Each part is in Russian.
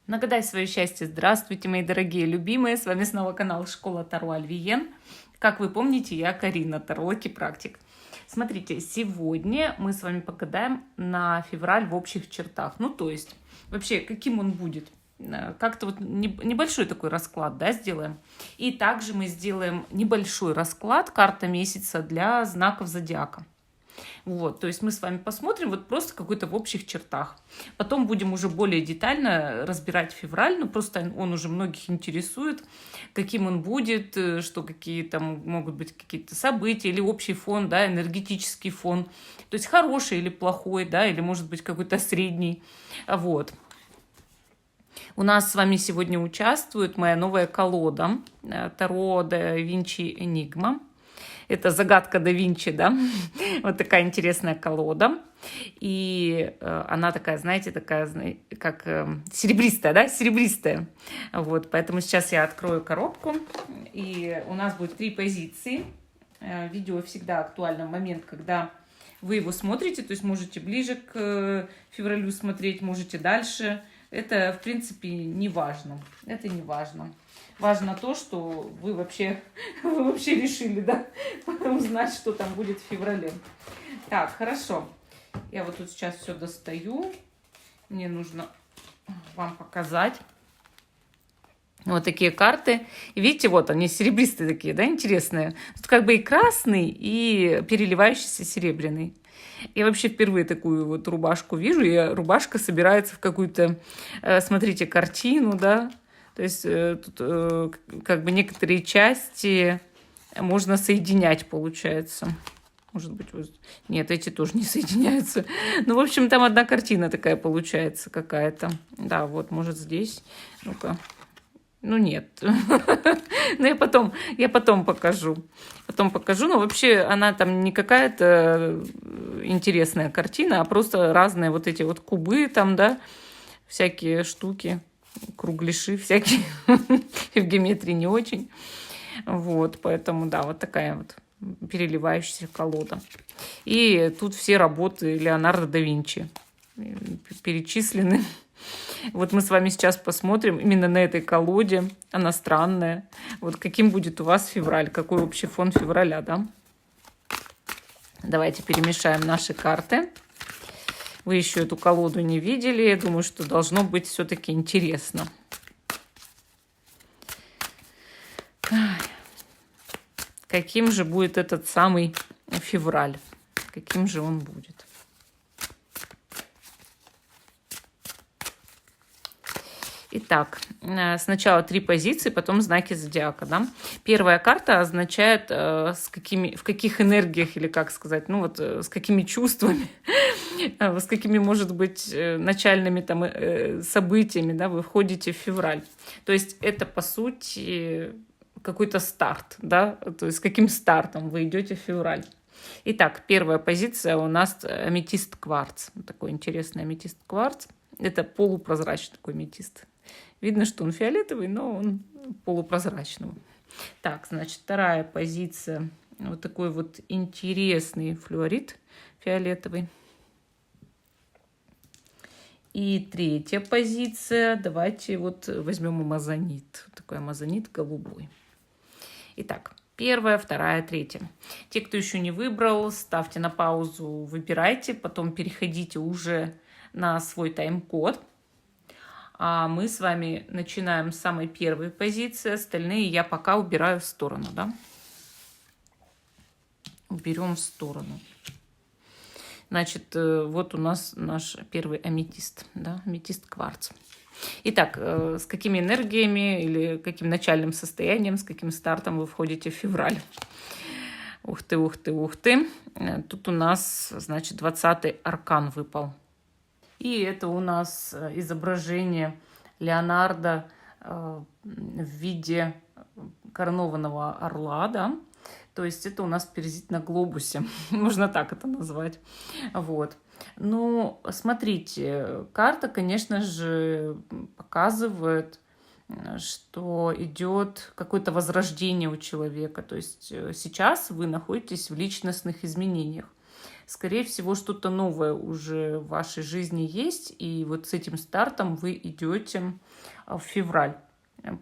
Нагадай свое счастье. Здравствуйте, мои дорогие любимые. С вами снова канал Школа Таро Альвиен. Как вы помните, я Карина, таролог и практик. Смотрите, сегодня мы с вами погадаем на февраль в общих чертах. Ну, то есть, вообще, каким он будет. Как-то вот небольшой такой расклад, да, сделаем. И также мы сделаем небольшой расклад, карта месяца для знаков зодиака. Вот, то есть мы с вами посмотрим вот просто какой-то в общих чертах. Потом будем уже более детально разбирать февраль, ну просто он уже многих интересует, каким он будет, что какие там могут быть какие-то события или общий фон, да, энергетический фон. То есть хороший или плохой, да, или может быть какой-то средний. Вот. У нас с вами сегодня участвует моя новая колода Таро да Винчи Энигма. Это загадка да Винчи, да, вот такая интересная колода. И она такая, знаете, такая, как серебристая, да, серебристая. Вот, поэтому сейчас я открою коробку, и у нас будет 3 позиции. Видео всегда актуально в момент, когда вы его смотрите, то есть можете ближе к февралю смотреть, можете дальше. Это, в принципе, не важно. Это не важно. Важно то, что вы вообще решили, да, узнать, что там будет в феврале. Так, хорошо. Я вот тут сейчас все достаю. Мне нужно вам показать. Вот такие карты. И видите, вот они серебристые такие, да, интересные. Тут как бы и красный, и переливающийся серебряный. Я вообще впервые такую вот рубашку вижу. И рубашка собирается в какую-то, смотрите, картину, да. То есть тут как бы некоторые части можно соединять, получается. Может быть, вот... Нет, эти тоже не соединяются. Ну, в общем, там одна картина такая получается какая-то. Да, вот, может, здесь. Ну-ка. Ну, нет. Но я потом покажу. Потом покажу. Но вообще она там не какая-то интересная картина, а просто разные вот эти вот кубы там, да, всякие штуки, кругляши всякие. В геометрии не очень. Вот, поэтому, да, вот такая вот переливающаяся колода. И тут все работы Леонардо да Винчи перечислены. Вот мы с вами сейчас посмотрим именно на этой колоде. Она странная. Вот каким будет у вас февраль, какой общий фон февраля, да? Давайте перемешаем наши карты. Вы еще эту колоду не видели. Я думаю, что должно быть все-таки интересно. Каким же будет этот самый февраль? Каким же он будет? Итак, сначала 3 позиции, потом знаки зодиака. Да? Первая карта означает, в каких энергиях, или как сказать, ну вот с какими чувствами, с какими, может быть, начальными там событиями, да, вы входите в февраль. То есть это, по сути, какой-то старт, да, то есть с каким стартом вы идете в февраль. Итак, первая позиция у нас аметист кварц. Такой интересный аметист кварц. Это полупрозрачный такой аметист. Видно, что он фиолетовый, но он полупрозрачный. Так, значит, вторая позиция. Вот такой вот интересный флюорит фиолетовый. И третья позиция. Давайте вот возьмем амазонит. Такой амазонит голубой. Итак, первая, вторая, третья. Те, кто еще не выбрал, ставьте на паузу, выбирайте, потом переходите уже на свой тайм-код. А мы с вами начинаем с самой первой позиции. Остальные я пока убираю в сторону, да? Уберем в сторону. Значит, вот у нас наш первый аметист, да? Аметист кварц. Итак, с какими энергиями или каким начальным состоянием, с каким стартом вы входите в февраль? Ух ты, ух ты, ух ты. Тут у нас, значит, 20-й аркан выпал. И это у нас изображение Леонардо в виде коронованного орла, да? То есть это у нас паразит на глобусе, можно так это назвать. Вот. Ну, смотрите, карта, конечно же, показывает, что идет какое-то возрождение у человека. То есть сейчас вы находитесь в личностных изменениях. Скорее всего, что-то новое уже в вашей жизни есть, и вот с этим стартом вы идете в февраль.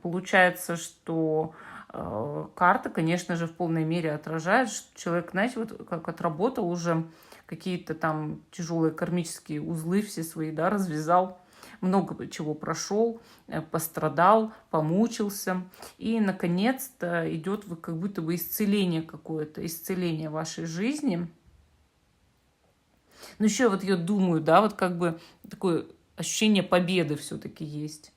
Получается, что карта, конечно же, в полной мере отражает, что человек, знаете, вот как отработал уже какие-то там тяжелые кармические узлы все свои, да, развязал, много чего прошел, пострадал, помучился. И, наконец-то, идет как будто бы исцеление какое-то, исцеление вашей жизни. Но еще вот я думаю, да, вот как бы такое ощущение победы все-таки есть.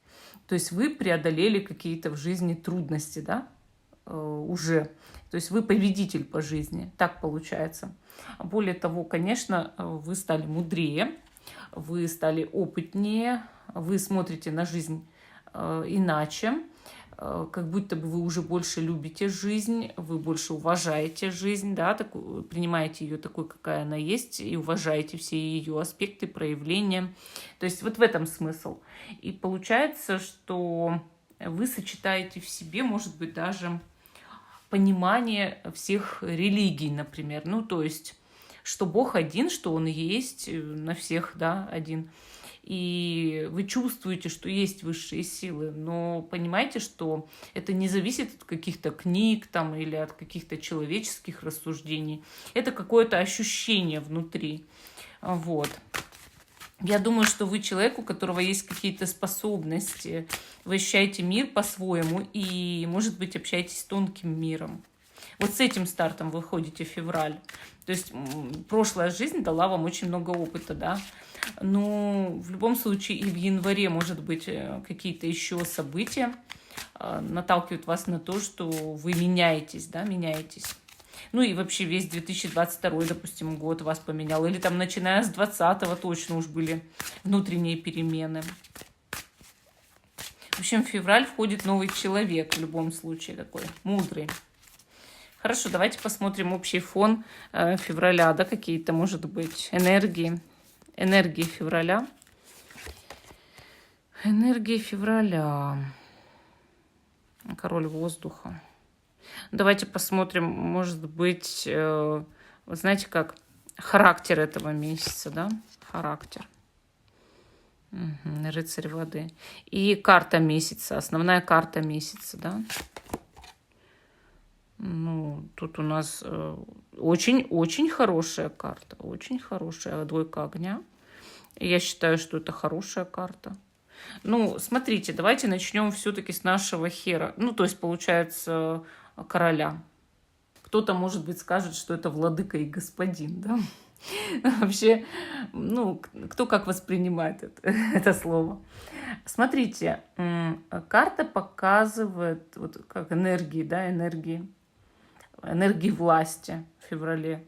То есть вы преодолели какие-то в жизни трудности, да, уже. То есть вы победитель по жизни, так получается. Более того, конечно, вы стали мудрее, вы стали опытнее, вы смотрите на жизнь иначе, как будто бы вы уже больше любите жизнь, вы больше уважаете жизнь, да, принимаете ее такой, какая она есть, и уважаете все ее аспекты, проявления. То есть вот в этом смысл. И получается, что вы сочетаете в себе, может быть, даже понимание всех религий, например. Ну, то есть, что Бог один, что Он есть на всех, да, один. И вы чувствуете, что есть высшие силы, но понимаете, что это не зависит от каких-то книг там, или от каких-то человеческих рассуждений. Это какое-то ощущение внутри. Вот. Я думаю, что вы человек, у которого есть какие-то способности. Вы ощущаете мир по-своему и, может быть, общаетесь с тонким миром. Вот с этим стартом вы ходите в февраль. То есть прошлая жизнь дала вам очень много опыта, да. Но в любом случае и в январе, может быть, какие-то еще события наталкивают вас на то, что вы меняетесь, да, меняетесь. Ну и вообще весь 2022, допустим, год вас поменял. Или там начиная с 2020 точно уж были внутренние перемены. В общем, в февраль входит новый человек в любом случае такой, мудрый. Хорошо, давайте посмотрим общий фон февраля, да, какие-то, может быть, энергии. Энергии февраля. Энергии февраля. Король воздуха. Давайте посмотрим, может быть, вы знаете, как характер этого месяца, да? Характер. Угу, рыцарь воды. И карта месяца, основная карта месяца, да? Ну, тут у нас очень-очень хорошая карта, очень хорошая, двойка огня. Я считаю, что это хорошая карта. Ну, смотрите, давайте начнем все-таки с нашего хера. Ну, то есть, получается, короля. Кто-то, может быть, скажет, что это владыка и господин, да? Вообще, ну, кто как воспринимает это слово. Смотрите, карта показывает, вот как энергии, да, энергии власти в феврале.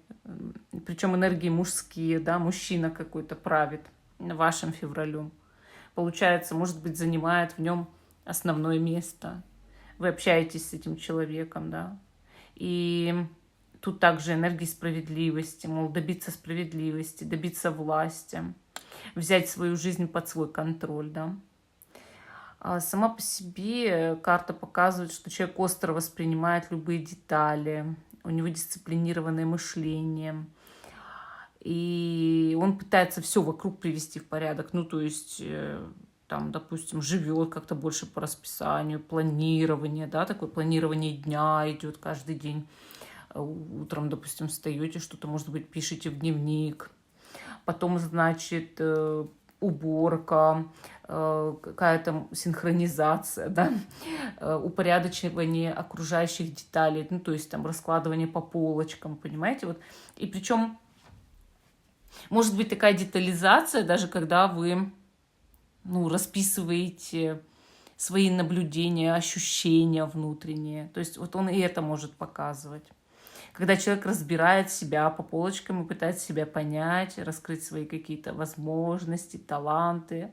Причем энергии мужские, да, мужчина какой-то правит вашим февралем. Получается, может быть, занимает в нем основное место. Вы общаетесь с этим человеком, да. И тут также энергии справедливости, мол, добиться справедливости, добиться власти, взять свою жизнь под свой контроль, да. А сама по себе карта показывает, что человек остро воспринимает любые детали, у него дисциплинированное мышление, и он пытается все вокруг привести в порядок. Ну, то есть, там, допустим, живет как-то больше по расписанию, планирование, да, такое планирование дня идет каждый день. Утром, допустим, встаете, что-то, может быть, пишете в дневник. Потом, значит, уборка, какая-то синхронизация, да, упорядочивание окружающих деталей, ну, то есть там раскладывание по полочкам, понимаете, вот. И причем может быть такая детализация, даже когда вы, ну, расписываете свои наблюдения, ощущения внутренние, то есть вот он и это может показывать. Когда человек разбирает себя по полочкам и пытается себя понять, раскрыть свои какие-то возможности, таланты.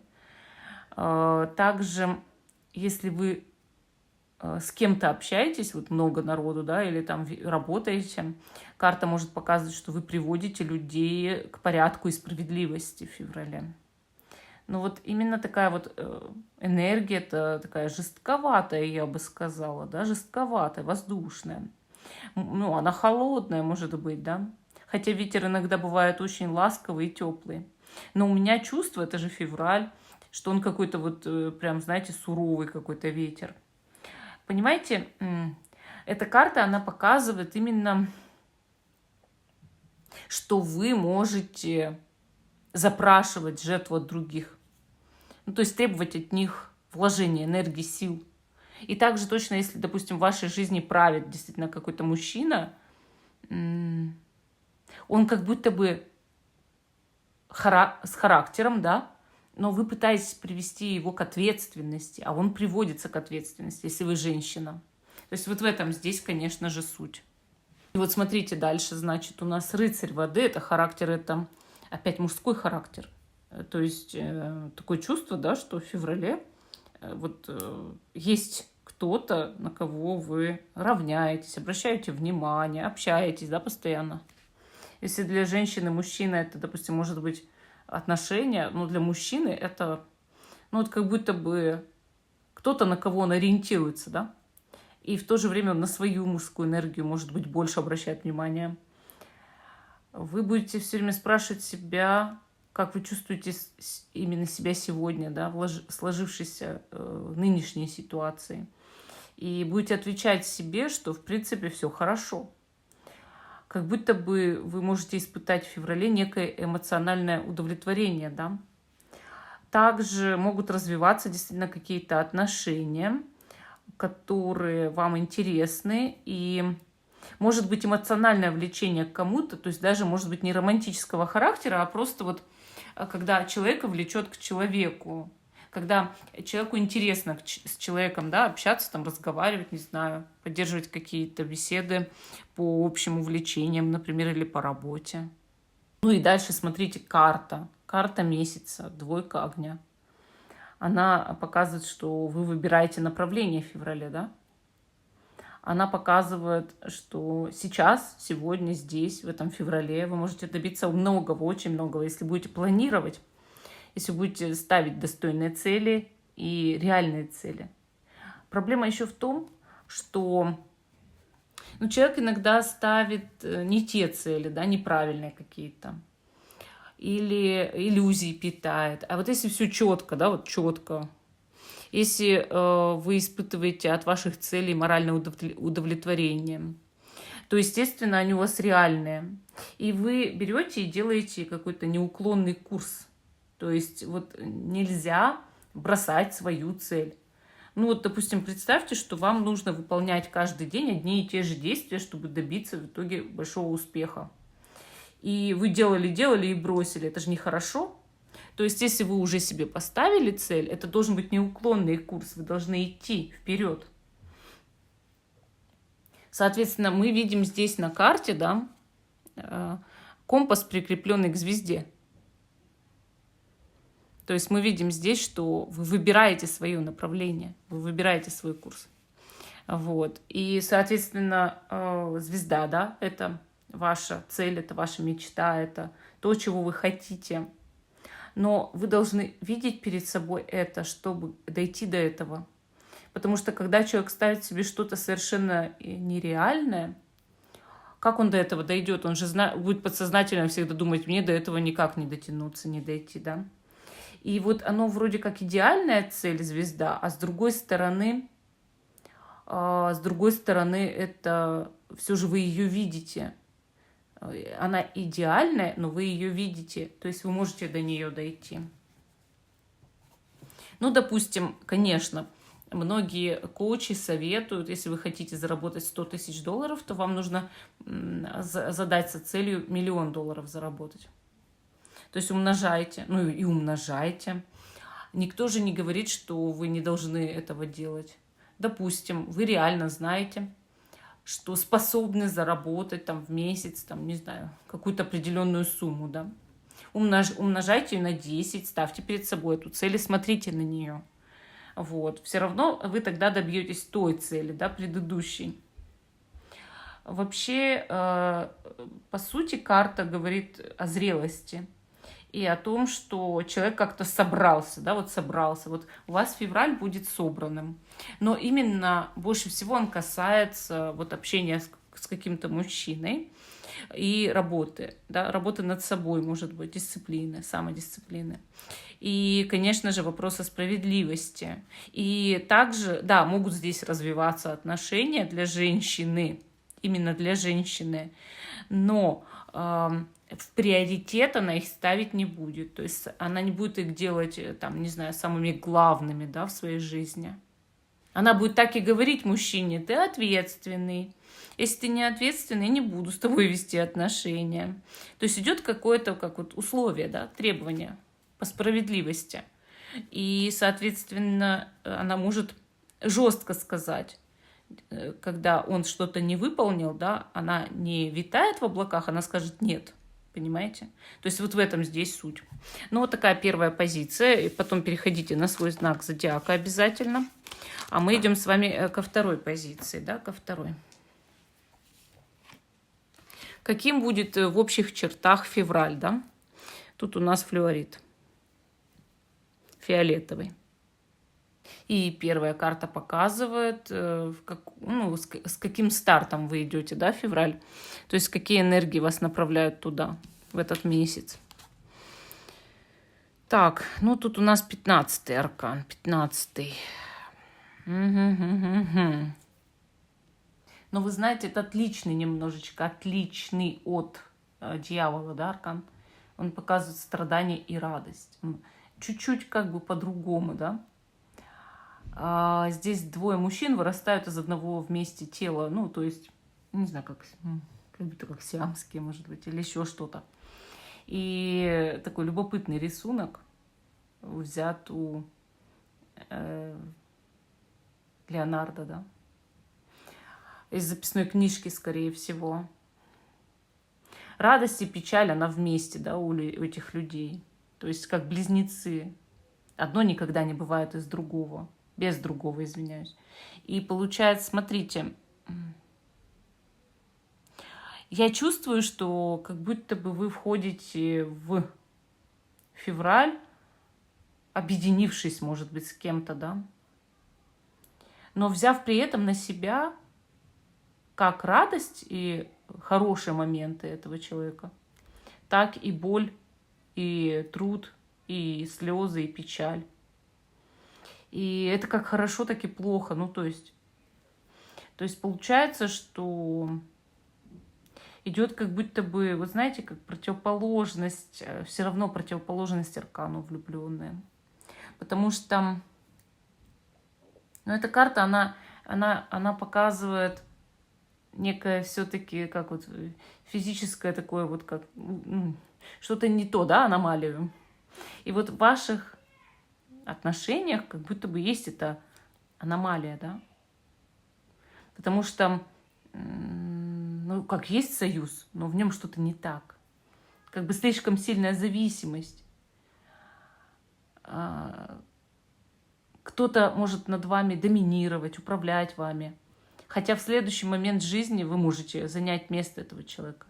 Также, если вы с кем-то общаетесь, вот много народу, да, или там работаете, карта может показывать, что вы приводите людей к порядку и справедливости в феврале. Но вот именно такая вот энергия, это такая жестковатая, я бы сказала, да, жестковатая, воздушная. Ну, она холодная, может быть, да. Хотя ветер иногда бывает очень ласковый и теплый. Но у меня чувство, это же февраль, что он какой-то вот прям, знаете, суровый какой-то ветер. Понимаете, эта карта, она показывает именно, что вы можете запрашивать жертву от других. Ну, то есть требовать от них вложения энергии, сил. И также точно, если, допустим, в вашей жизни правит действительно какой-то мужчина, он как будто бы с характером, да, но вы пытаетесь привести его к ответственности, а он приводится к ответственности, если вы женщина. То есть вот в этом здесь, конечно же, суть. И вот смотрите дальше, значит, у нас рыцарь воды, это характер, это опять мужской характер. То есть такое чувство, да, что в феврале есть кто-то, на кого вы равняетесь, обращаете внимание, общаетесь, да, постоянно. Если для женщины, мужчина, это, допустим, может быть отношения, но для мужчины это, ну, вот как будто бы кто-то, на кого он ориентируется, да, и в то же время он на свою мужскую энергию, может быть, больше обращает внимание. Вы будете все время спрашивать себя, как вы чувствуете именно себя сегодня, да, в сложившейся нынешней ситуации. И будете отвечать себе, что, в принципе, все хорошо. Как будто бы вы можете испытать в феврале некое эмоциональное удовлетворение, да. Также могут развиваться действительно какие-то отношения, которые вам интересны, и может быть эмоциональное влечение к кому-то, то есть даже может быть не романтического характера, а просто вот когда человека влечет к человеку, когда человеку интересно с человеком, да, общаться, там, разговаривать, не знаю, поддерживать какие-то беседы по общим увлечениям, например, или по работе. Ну и дальше смотрите, карта месяца, двойка огня. Она показывает, что вы выбираете направление в феврале, да? Она показывает, что сейчас, сегодня, здесь, в этом феврале вы можете добиться многого, очень многого, если будете планировать, если будете ставить достойные цели и реальные цели. Проблема еще в том, что человек иногда ставит не те цели, да, неправильные какие-то, или иллюзии питает. А вот если все четко, да, вот четко, если вы испытываете от ваших целей моральное удовлетворение, то, естественно, они у вас реальные. И вы берете и делаете какой-то неуклонный курс. То есть вот нельзя бросать свою цель. Ну вот, допустим, представьте, что вам нужно выполнять каждый день одни и те же действия, чтобы добиться в итоге большого успеха. И вы делали и бросили. Это же нехорошо. То есть, если вы уже себе поставили цель, это должен быть неуклонный курс, вы должны идти вперед. Соответственно, мы видим здесь на карте, да, компас, прикрепленный к звезде. То есть мы видим здесь, что вы выбираете свое направление, вы выбираете свой курс. Вот. И, соответственно, звезда, да, это ваша цель, это ваша мечта, это то, чего вы хотите. Но вы должны видеть перед собой это, чтобы дойти до этого. Потому что когда человек ставит себе что-то совершенно нереальное, как он до этого дойдет? Он же будет подсознательно всегда думать, мне до этого никак не дотянуться, не дойти, да? И вот оно вроде как идеальная цель, звезда, а с другой стороны это все же вы ее видите. Она идеальная, но вы ее видите, то есть вы можете до нее дойти. Ну, допустим, конечно, многие коучи советуют, если вы хотите заработать $100 000, то вам нужно задаться целью $1 000 000 заработать. То есть умножайте, ну и умножайте. Никто же не говорит, что вы не должны этого делать. Допустим, вы реально знаете, что способны заработать там в месяц, там, не знаю, какую-то определенную сумму, да. Умножайте ее на 10, ставьте перед собой эту цель и смотрите на нее. Вот. Все равно вы тогда добьетесь той цели, да, предыдущей. Вообще, по сути, карта говорит о зрелости и о том, что человек как-то собрался, да, вот собрался. Вот у вас февраль будет собранным. Но именно больше всего он касается вот общения с каким-то мужчиной. и работы, да, работы над собой, может быть, дисциплины, самодисциплины. И, конечно же, вопросы справедливости. И также, да, могут здесь развиваться отношения для женщины, именно для женщины, но в приоритет она их ставить не будет. То есть она не будет их делать, там, не знаю, самыми главными, да, в своей жизни. Она будет так и говорить мужчине: ты ответственный. Если ты не ответственный, я не буду с тобой вести отношения. То есть идет какое-то как вот условие, да, требование по справедливости. И, соответственно, она может жестко сказать, когда он что-то не выполнил, да, она не витает в облаках, она скажет нет. Понимаете? То есть вот в этом здесь суть. Ну, вот такая первая позиция. И потом переходите на свой знак зодиака обязательно. А мы идем с вами ко второй позиции, да, ко второй. Каким будет в общих чертах февраль, да? Тут у нас флюорит. Фиолетовый. И первая карта показывает, с каким стартом вы идете, да, февраль. То есть какие энергии вас направляют туда, в этот месяц. Так, ну тут у нас 15-й аркан, 15-й. Но вы знаете, это отличный немножечко, отличный от дьявола, да, аркан. Он показывает страдание и радость. Чуть-чуть как бы по-другому, да. Здесь двое мужчин вырастают из одного вместе тела. Ну, то есть, не знаю, как будто как сиамские, может быть, или еще что-то. И такой любопытный рисунок взят у Леонардо, да. Из записной книжки, скорее всего. Радость и печаль, она вместе, да, у этих людей. То есть как близнецы. Одно никогда не бывает из другого. Без другого, извиняюсь. И получается, смотрите, я чувствую, что как будто бы вы входите в февраль, объединившись, может быть, с кем-то, да, но взяв при этом на себя как радость и хорошие моменты этого человека, так и боль, и труд, и слезы, и печаль. И это как хорошо, так и плохо. Ну, то есть получается, что идет как будто бы, вы знаете, как противоположность, все равно противоположность аркану влюбленные. Потому что, ну, эта карта, она показывает некое все-таки, как вот физическое такое вот, как что-то не то, да, аномалию. И вот в ваших отношениях как будто бы есть эта аномалия, да. Потому что, ну, как есть союз, но в нем что-то не так. Как бы слишком сильная зависимость. Кто-то может над вами доминировать, управлять вами. Хотя в следующий момент жизни вы можете занять место этого человека.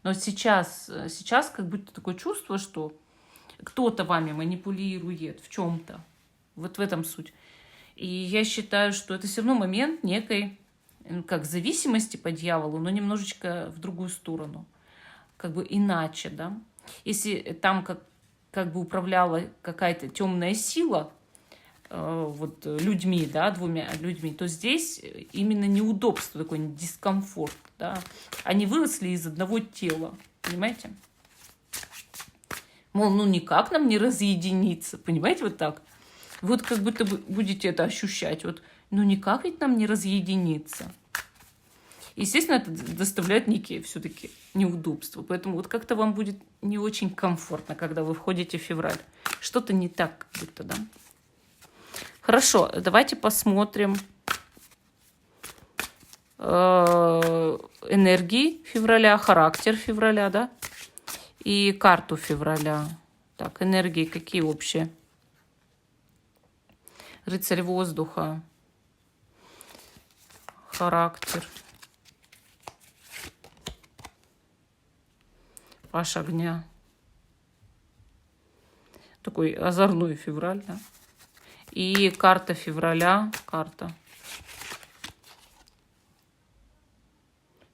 Но сейчас как будто такое чувство, что кто-то вами манипулирует в чем-то. Вот в этом суть. И я считаю, что это все равно момент некой, как зависимости по дьяволу, но немножечко в другую сторону. Как бы иначе, да. Если там как бы управляла какая-то темная сила, вот людьми, да, двумя людьми, то здесь именно неудобство, такой дискомфорт, да. Они выросли из одного тела, понимаете? Мол, ну никак нам не разъединиться, понимаете, вот так. Вот как будто бы будете это ощущать, вот, ну никак ведь нам не разъединиться. Естественно, это доставляет некие все-таки неудобства, поэтому вот как-то вам будет не очень комфортно, когда вы входите в февраль. Что-то не так как будто, да. Хорошо, давайте посмотрим энергии февраля, характер февраля, да, и карту февраля. Так, энергии какие общие? Рыцарь воздуха, характер, паш огня. Такой озорной февраль, да. И карта февраля, карта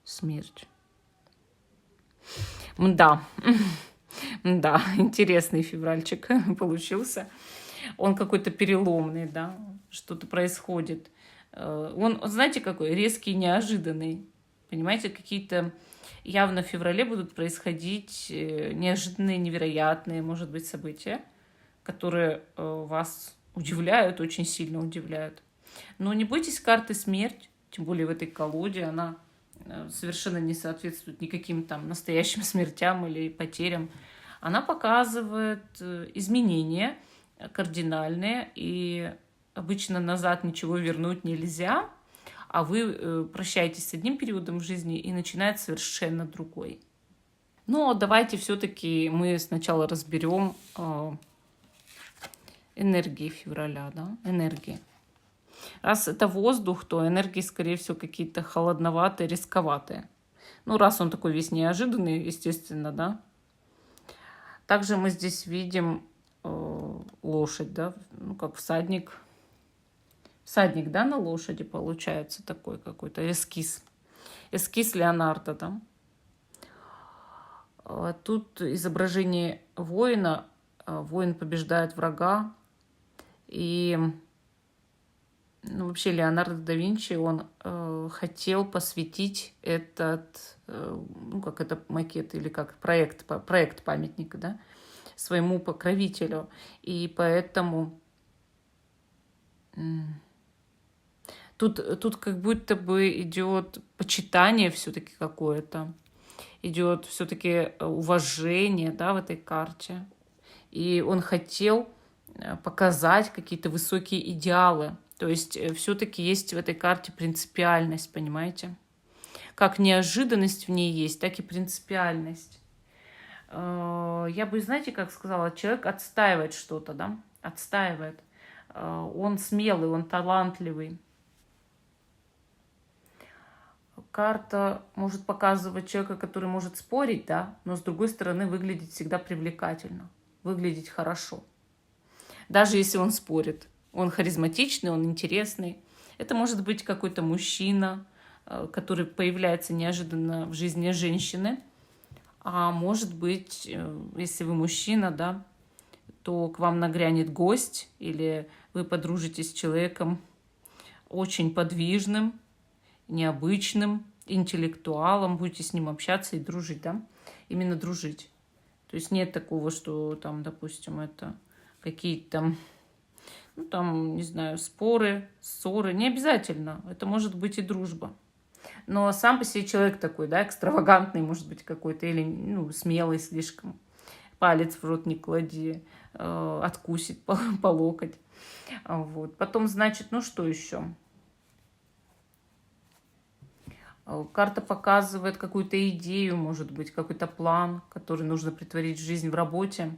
смерть. Да, да, интересный февральчик получился. Он какой-то переломный, да, что-то происходит. Он, знаете, какой резкий, неожиданный. Понимаете, какие-то явно в феврале будут происходить неожиданные, невероятные, может быть, события, которые вас удивляют, очень сильно удивляют. Но не бойтесь карты смерть, тем более в этой колоде она совершенно не соответствует никаким там настоящим смертям или потерям. Она показывает изменения кардинальные, и обычно назад ничего вернуть нельзя, а вы прощаетесь с одним периодом в жизни и начинает совершенно другой. Но давайте все-таки мы сначала разберем энергии февраля, да, энергии. Раз это воздух, то энергии, скорее всего, какие-то холодноватые, рисковатые. Ну, раз он такой весь неожиданный, естественно, да. Также мы здесь видим лошадь, да, ну, как всадник. Всадник, да, на лошади получается такой какой-то эскиз. Эскиз Леонардо, да. Тут изображение воина. Воин побеждает врага. И ну, вообще Леонардо да Винчи, он хотел посвятить этот, ну, как это макет или как проект памятника, да, своему покровителю. И поэтому тут как будто бы идет почитание все-таки какое-то, идет все-таки уважение, да, в этой карте. И он хотел показать какие-то высокие идеалы. То есть все-таки есть в этой карте принципиальность, понимаете? Как неожиданность в ней есть, так и принципиальность. Я бы, знаете, как сказала, человек отстаивает что-то, да? Отстаивает. Он смелый, он талантливый. Карта может показывать человека, который может спорить, да, но с другой стороны выглядеть всегда привлекательно, выглядеть хорошо. Даже если он спорит. Он харизматичный, он интересный. Это может быть какой-то мужчина, который появляется неожиданно в жизни женщины. А может быть, если вы мужчина, да, то к вам нагрянет гость, или вы подружитесь с человеком очень подвижным, необычным, интеллектуалом, будете с ним общаться и дружить, да, именно дружить. То есть нет такого, что там, допустим, это какие-то, ну, там, не знаю, споры, ссоры. Не обязательно. Это может быть и дружба. Но сам по себе человек такой, да, экстравагантный, может быть, какой-то, или, ну, смелый слишком. Палец в рот не клади, откусит по локоть. Вот. Потом, значит, ну, что еще? Карта показывает какую-то идею, может быть, какой-то план, который нужно притворить в жизнь в работе.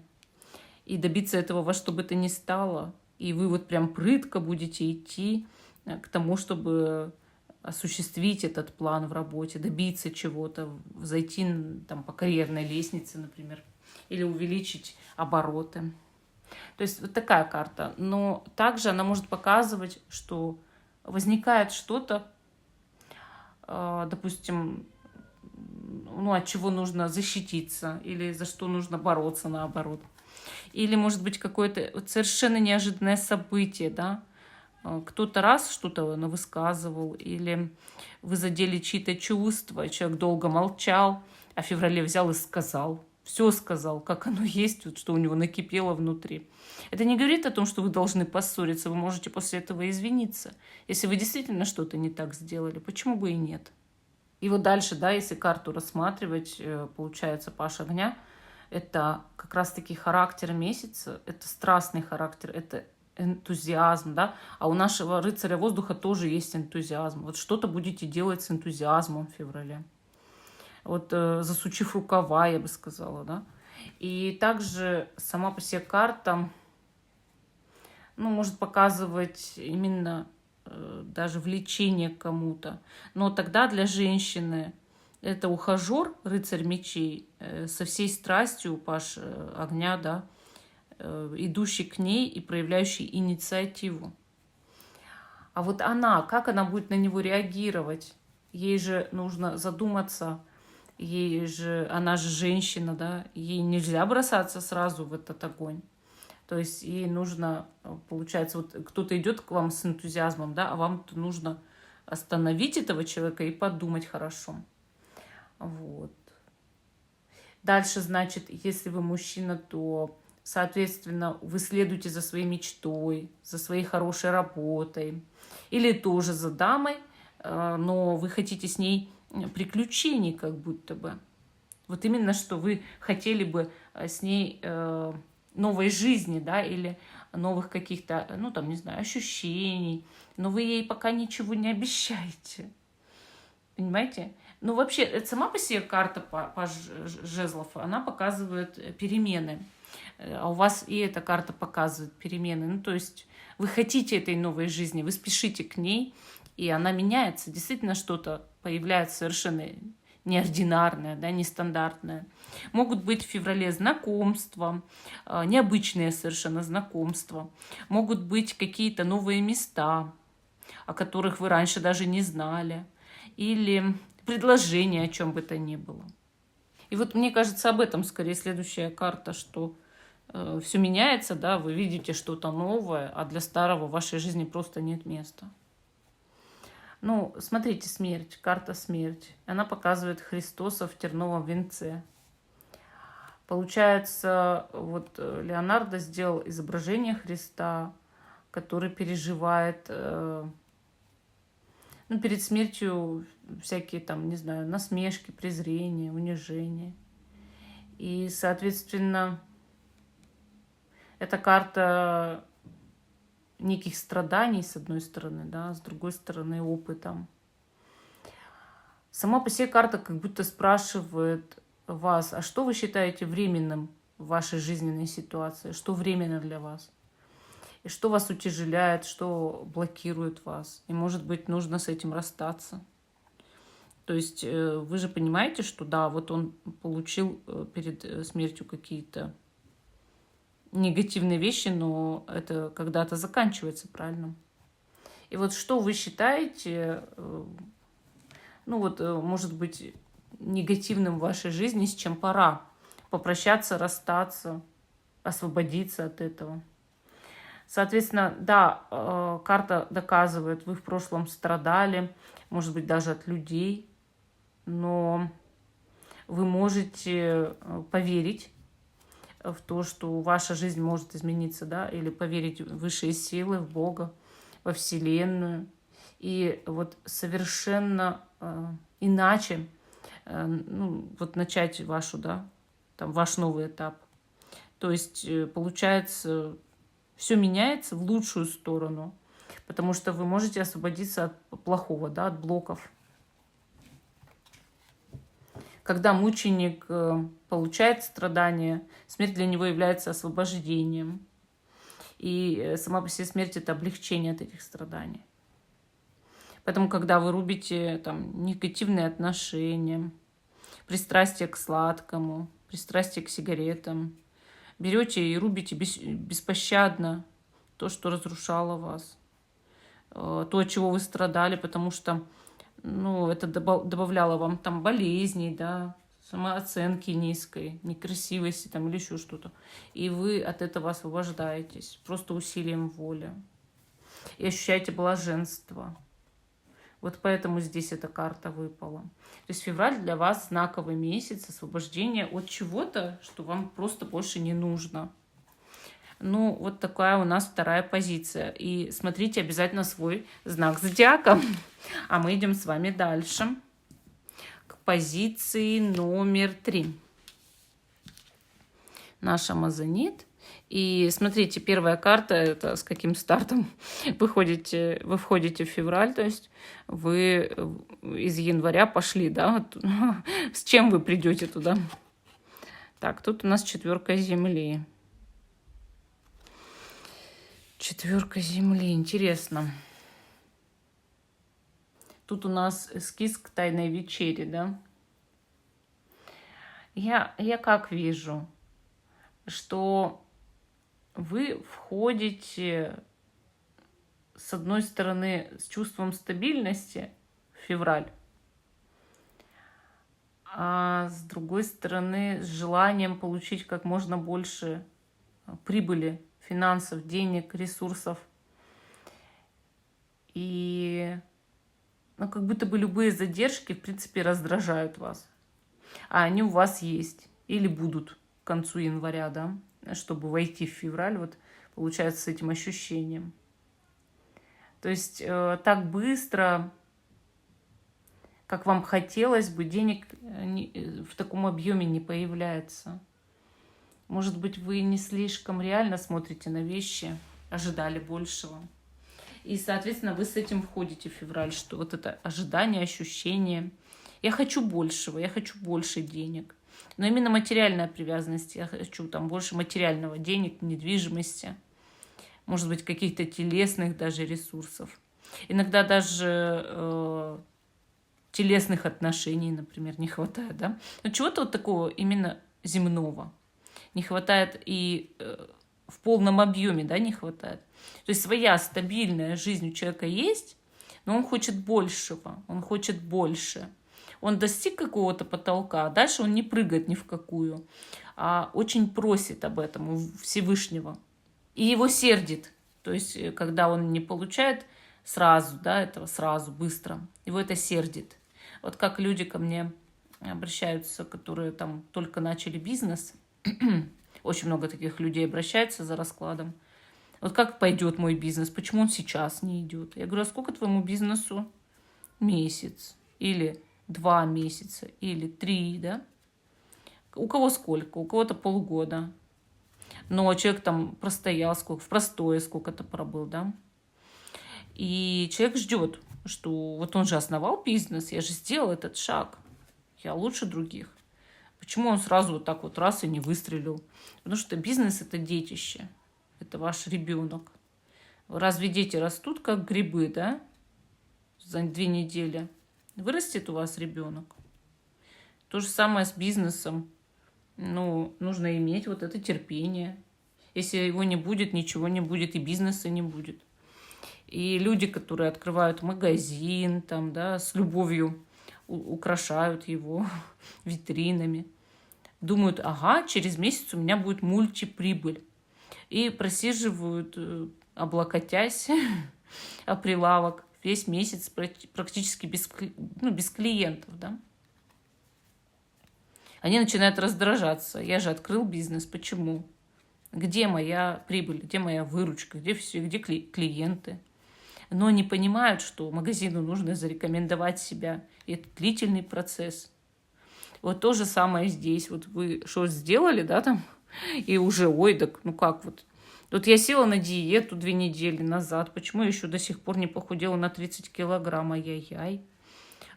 И добиться этого во что бы то ни стало. И вы вот прям прытко будете идти к тому, чтобы осуществить этот план в работе, добиться чего-то, зайти там, по карьерной лестнице, например, или увеличить обороты. То есть вот такая карта. Но также она может показывать, что возникает что-то, допустим, ну, от чего нужно защититься или за что нужно бороться, наоборот. Или, может быть, какое-то вот совершенно неожиданное событие, да, кто-то раз что-то высказывал, или вы задели чьи-то чувства, человек долго молчал, а в феврале взял и сказал, все сказал, как оно есть, вот, что у него накипело внутри. Это не говорит о том, что вы должны поссориться, вы можете после этого извиниться. Если вы действительно что-то не так сделали, почему бы и нет? И вот дальше, да, если карту рассматривать, получается паш огня, это как раз-таки характер месяца, это страстный характер, это энтузиазм, да, а у нашего рыцаря воздуха тоже есть энтузиазм. Вот что-то будете делать с энтузиазмом в феврале. Вот засучив рукава, я бы сказала, да. И также сама по себе карта, ну, может показывать именно даже влечение к кому-то. Но тогда для женщины это ухажер, рыцарь мечей, со всей страстью, паш огня, да, идущий к ней и проявляющий инициативу. А вот она, как она будет на него реагировать? Ей же нужно задуматься она же женщина, да, ей нельзя бросаться сразу в этот огонь. То есть ей нужно, получается, вот кто-то идет к вам с энтузиазмом, да, а вам нужно остановить этого человека и подумать хорошо. Вот. Дальше, значит, если вы мужчина, то, соответственно, вы следуете за своей мечтой, за своей хорошей работой. Или тоже за дамой, но вы хотите с ней приключений как будто бы. Вот именно, что вы хотели бы с ней новой жизни, да, или новых каких-то, ну, там, не знаю, ощущений. Но вы ей пока ничего не обещаете. Понимаете? Ну, вообще, это сама по себе карта по жезлов, она показывает перемены. А у вас и эта карта показывает перемены. Ну, то есть вы хотите этой новой жизни, вы спешите к ней, и она меняется. Действительно, что-то появляется совершенно неординарное, да, нестандартное. Могут быть в феврале знакомства, необычные совершенно знакомства. Могут быть какие-то новые места, о которых вы раньше даже не знали. Или предложение о чем бы то ни было. И вот мне кажется, об этом скорее следующая карта, что все меняется, да, вы видите что-то новое, а для старого в вашей жизни просто нет места. Ну, смотрите, смерть, карта смерть. Она показывает Христоса в терновом венце. Получается, вот Леонардо сделал изображение Христа, который переживает, ну, перед смертью всякие там, не знаю, насмешки, презрение, унижение. И, соответственно, эта карта неких страданий, с одной стороны, да, с другой стороны, опытом. Сама по себе карта как будто спрашивает вас, а что вы считаете временным в вашей жизненной ситуации? Что временно для вас? И что вас утяжеляет, что блокирует вас? И, может быть, нужно с этим расстаться. То есть вы же понимаете, что да, вот он получил перед смертью какие-то негативные вещи, но это когда-то заканчивается, правильно? И вот что вы считаете, ну вот, может быть, негативным в вашей жизни, с чем пора попрощаться, расстаться, освободиться от этого? Соответственно, да, карта доказывает, вы в прошлом страдали, может быть, даже от людей, но вы можете поверить в то, что ваша жизнь может измениться, да, или поверить в высшие силы, в Бога, во Вселенную. И вот совершенно иначе ну, вот начать вашу, да, там, ваш новый этап. То есть, получается, все меняется в лучшую сторону, потому что вы можете освободиться от плохого, да, от блоков. Когда мученик получает страдания, смерть для него является освобождением. И сама по себе смерть – это облегчение от этих страданий. Поэтому, когда вы рубите там, негативные отношения, пристрастие к сладкому, пристрастие к сигаретам, берете и рубите беспощадно то, что разрушало вас, то, от чего вы страдали, потому что ну, это добавляло вам там болезней, да, самооценки низкой, некрасивости там, или еще что-то. И вы от этого освобождаетесь просто усилием воли. И ощущаете блаженство. Вот поэтому здесь эта карта выпала. То есть февраль для вас знаковый месяц освобождения от чего-то, что вам просто больше не нужно. Ну, вот такая у нас вторая позиция. И смотрите обязательно свой знак зодиака. А мы идем с вами дальше. К позиции номер 3. Наш амазонит. И смотрите, первая карта, это с каким стартом вы входите в февраль, то есть вы из января пошли, да, с чем вы придете туда. Так, тут у нас 4 земли. 4 земли, интересно. Тут у нас эскиз к тайной вечере, да. Я как вижу, что вы входите, с одной стороны, с чувством стабильности в февраль, а с другой стороны, с желанием получить как можно больше прибыли, финансов, денег, ресурсов. И ну, как будто бы любые задержки, в принципе, раздражают вас. А они у вас есть или будут к концу января, да, чтобы войти в февраль, вот получается с этим ощущением. То есть так быстро, как вам хотелось бы, денег в таком объеме не появляется. Может быть, вы не слишком реально смотрите на вещи, ожидали большего. И, соответственно, вы с этим входите в февраль, что вот это ожидание, ощущение. Я хочу большего, я хочу больше денег. Но именно материальная привязанность. Я хочу там больше материального денег, недвижимости. Может быть, каких-то телесных даже ресурсов. Иногда даже телесных отношений, например, не хватает, да? Но чего-то вот такого именно земного. Не хватает и в полном объеме, да, не хватает. То есть своя стабильная жизнь у человека есть, но он хочет большего, он хочет больше. Он достиг какого-то потолка, а дальше он не прыгает ни в какую, а очень просит об этом у Всевышнего. И его сердит. То есть, когда он не получает сразу, да, этого сразу, быстро, его это сердит. Вот как люди ко мне обращаются, которые там только начали бизнес. Очень много таких людей обращаются за раскладом. Вот как пойдет мой бизнес? Почему он сейчас не идет? Я говорю, а сколько твоему бизнесу? Месяц. Или 2 месяца. Или 3, да? У кого сколько? У кого-то полгода. Но человек там простоял сколько, в простое сколько-то пробыл, да? И человек ждет, что вот он же основал бизнес, я же сделал этот шаг. Я лучше других. Почему он сразу вот так вот раз и не выстрелил? Потому что бизнес – это детище. Это ваш ребенок. Разве дети растут, как грибы, да? За 2 недели. Вырастет у вас ребенок. То же самое с бизнесом. Ну, нужно иметь вот это терпение. Если его не будет, ничего не будет, и бизнеса не будет. И люди, которые открывают магазин, там, да, с любовью украшают его витринами, думают, ага, через месяц у меня будет мультиприбыль. И просиживают, облокотясь о прилавок весь месяц практически без клиентов. Да? Они начинают раздражаться. Я же открыл бизнес, почему? Где моя прибыль, где моя выручка, где клиенты? Но не понимают, что магазину нужно зарекомендовать себя. И это длительный процесс. Вот то же самое здесь. Вот вы что сделали, да, там? И уже, ой, так, ну как вот. Вот я села на диету 2 недели назад. Почему я еще до сих пор не похудела на 30 килограмм? Ай-яй-яй.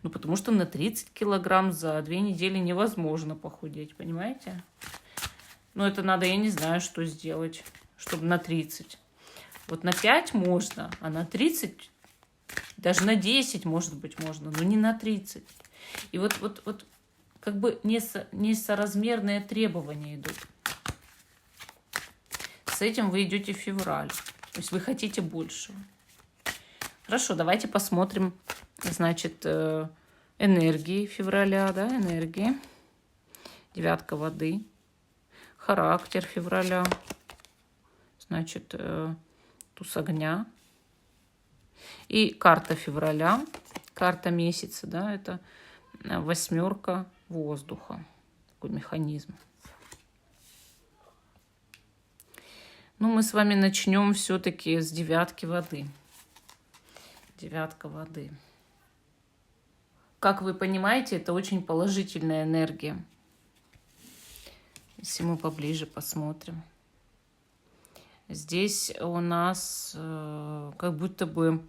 Ну, потому что на 30 килограмм за 2 недели невозможно похудеть, понимаете? Ну, это надо, я не знаю, что сделать, чтобы на 30. Вот на 5 можно, а на 30, даже на 10, может быть, можно, но не на 30. И вот как бы несоразмерные требования идут. С этим вы идете в февраль. То есть вы хотите большего. Хорошо, давайте посмотрим, значит, энергии февраля, да, энергии. 9 воды. Характер февраля. Значит, туз огня. И карта февраля, карта месяца, да, это 8 воздуха. Такой механизм. Ну, мы с вами начнем все-таки с 9 воды. 9 воды. Как вы понимаете, это очень положительная энергия. Если мы поближе посмотрим. Здесь у нас как будто бы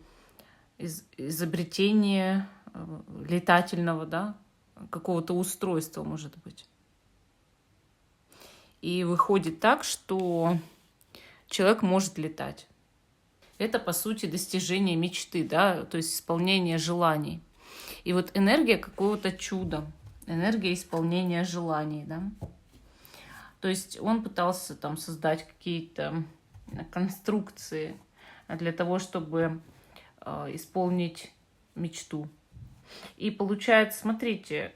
изобретение летательного, да, какого-то устройства, может быть. И выходит так, что человек может летать. Это, по сути, достижение мечты, да, то есть исполнение желаний. И вот энергия какого-то чуда, энергия исполнения желаний, да. То есть он пытался там создать какие-то конструкции для того, чтобы исполнить мечту. И получается, смотрите,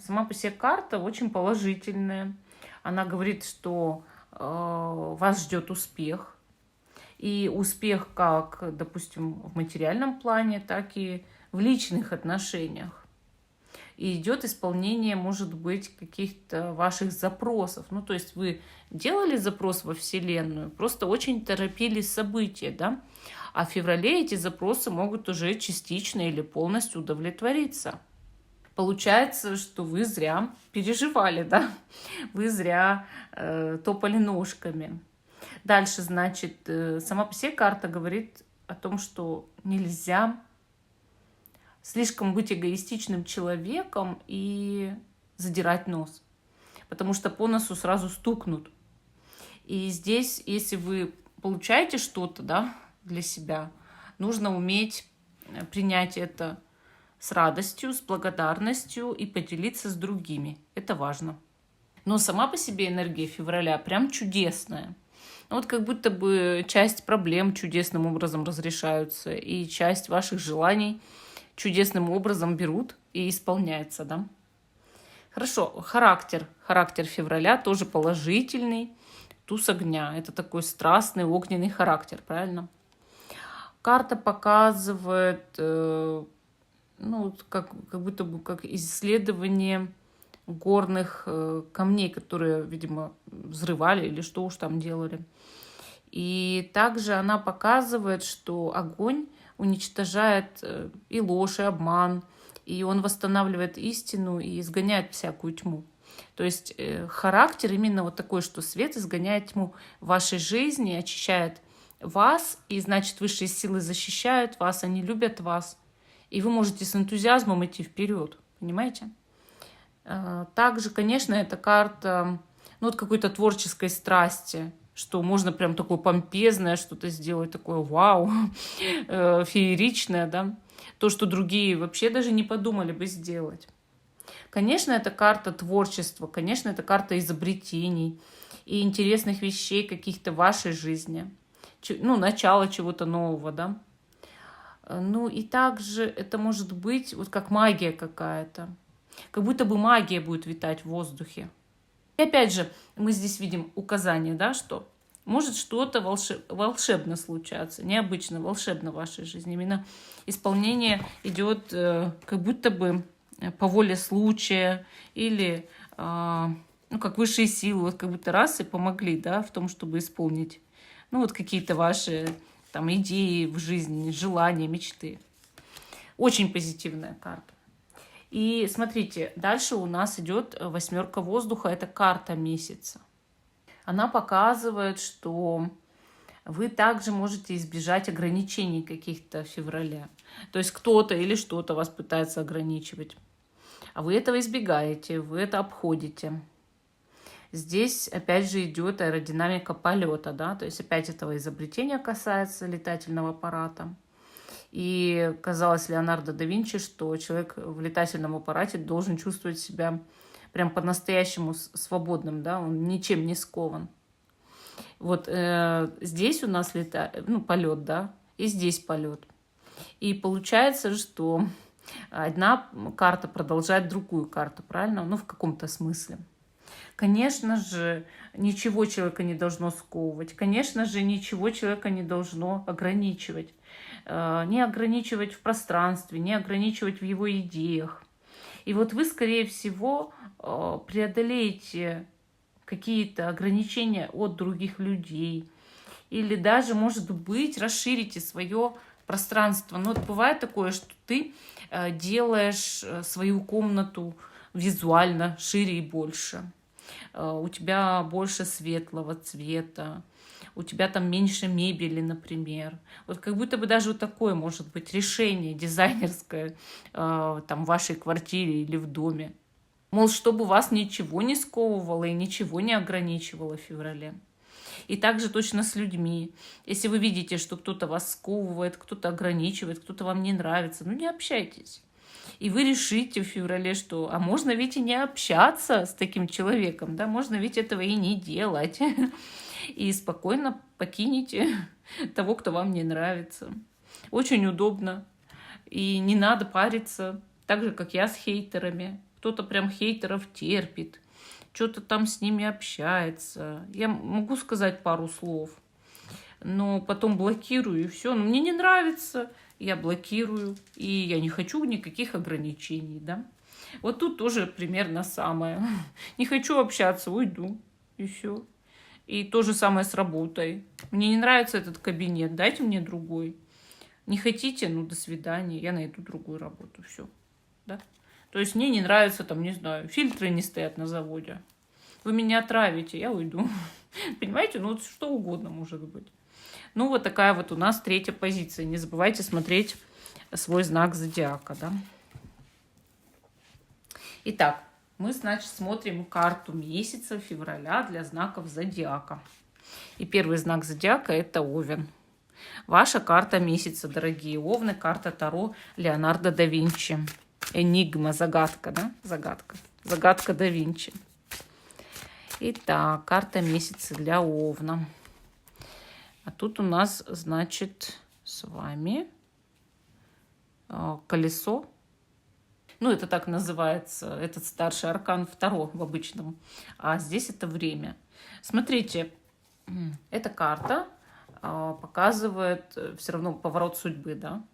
Сама по себе карта очень положительная. Она говорит, что вас ждет успех. И успех как, допустим, в материальном плане, так и в личных отношениях. И идет исполнение, может быть, каких-то ваших запросов. Ну, то есть вы делали запрос во Вселенную, просто очень торопились события, да? А в феврале эти запросы могут уже частично или полностью удовлетвориться. Получается, что вы зря переживали, да? Вы зря топали ножками. Дальше, значит, сама по себе карта говорит о том, что нельзя слишком быть эгоистичным человеком и задирать нос, потому что по носу сразу стукнут. И здесь, если вы получаете что-то, да, для себя, нужно уметь принять это с радостью, с благодарностью и поделиться с другими. Это важно. Но сама по себе энергия февраля прям чудесная. Вот как будто бы часть проблем чудесным образом разрешаются, и часть ваших желаний чудесным образом берут и исполняется, да? Хорошо, характер февраля тоже положительный. Туз огня. Это такой страстный, огненный характер, правильно? Карта показывает, ну, как будто бы как исследование горных камней, которые, видимо, взрывали или что уж там делали. И также она показывает, что огонь уничтожает и ложь, и обман, и он восстанавливает истину и изгоняет всякую тьму. То есть характер именно вот такой, что свет изгоняет тьму в вашей жизни, очищает вас, и значит высшие силы защищают вас, они любят вас, и вы можете с энтузиазмом идти вперед, понимаете? Также, конечно, эта карта, ну, вот какой-то творческой страсти, что можно прям такое помпезное что-то сделать, такое вау, фееричное, да, то, что другие вообще даже не подумали бы сделать. Конечно, это карта творчества, конечно, это карта изобретений и интересных вещей каких-то в вашей жизни, ну, начало чего-то нового, да. Ну, и также это может быть вот как магия какая-то, как будто бы магия будет витать в воздухе. И опять же, мы здесь видим указание, да, что может что-то волшебно случаться, необычно, волшебно в вашей жизни. Именно исполнение идет как будто бы по воле случая или ну, как высшие силы, вот как будто раз и помогли, да, в том, чтобы исполнить, ну, вот какие-то ваши там идеи в жизни, желания, мечты. Очень позитивная карта. И смотрите, дальше у нас идет восьмерка воздуха, это карта месяца. Она показывает, что вы также можете избежать ограничений каких-то в феврале. То есть кто-то или что-то вас пытается ограничивать. А вы этого избегаете, вы это обходите. Здесь опять же идет аэродинамика полета, да, то есть опять этого изобретения касается летательного аппарата. И казалось Леонардо да Винчи, что человек в летательном аппарате должен чувствовать себя прям по-настоящему свободным, да, он ничем не скован. Вот здесь у нас полет, да, и здесь полет. И получается, что одна карта продолжает другую карту, правильно? Ну, в каком-то смысле. Конечно же, ничего человека не должно сковывать. Конечно же, ничего человека не должно ограничивать. Не ограничивать в пространстве, не ограничивать в его идеях. И вот вы, скорее всего, преодолеете какие-то ограничения от других людей. Или даже, может быть, расширите свое пространство. Но вот бывает такое, что ты делаешь свою комнату визуально шире и больше. У тебя больше светлого цвета, у тебя там меньше мебели, например. Вот как будто бы даже вот такое может быть решение дизайнерское там в вашей квартире или в доме. Мол, чтобы вас ничего не сковывало и ничего не ограничивало в феврале. И также точно с людьми. Если вы видите, что кто-то вас сковывает, кто-то ограничивает, кто-то вам не нравится, ну не общайтесь. И вы решите в феврале, что а можно ведь и не общаться с таким человеком, да, можно ведь этого и не делать. И спокойно покинете того, кто вам не нравится. Очень удобно. И не надо париться, так же, как я с хейтерами. кто-то прям хейтеров терпит, что-то там с ними общается. Я могу сказать пару слов, но потом блокирую, и все. Но мне не нравится, я блокирую, и я не хочу никаких ограничений, да. Вот тут тоже примерно самое. Не хочу общаться, уйду, и все. И то же самое с работой. Мне не нравится этот кабинет, дайте мне другой. Не хотите, ну, до свидания, я найду другую работу, все, да. То есть мне не нравится, там, не знаю, фильтры не стоят на заводе. Вы меня отравите, я уйду. Понимаете, ну, вот что угодно может быть. Ну, вот такая вот у нас третья позиция. Не забывайте смотреть свой знак зодиака, да. Итак, мы, значит, смотрим карту месяца февраля для знаков зодиака. И первый знак зодиака – это Овен. Ваша карта месяца, дорогие Овны, карта Таро Леонардо да Винчи. Энигма, загадка, да? Загадка. Загадка да Винчи. Итак, карта месяца для Овна. А тут у нас, значит, с вами колесо. Ну, это так называется, этот старший аркан Таро в обычном. А здесь это время. Смотрите, эта карта показывает все равно поворот судьбы, да.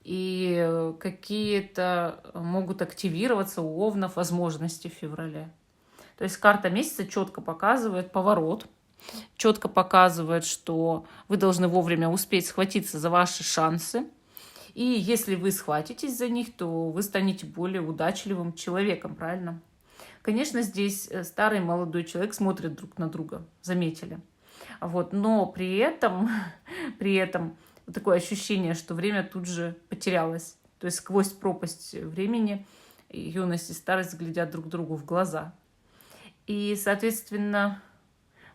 И какие-то могут активироваться у Овнов возможности в феврале. То есть карта месяца четко показывает поворот, четко показывает, что вы должны вовремя успеть схватиться за ваши шансы. И если вы схватитесь за них, то вы станете более удачливым человеком, правильно? Конечно, здесь старый и молодой человек смотрят друг на друга, заметили. Вот, но при этом такое ощущение, что время тут же потерялось. То есть сквозь пропасть времени юность и старость глядят друг другу в глаза. И, соответственно,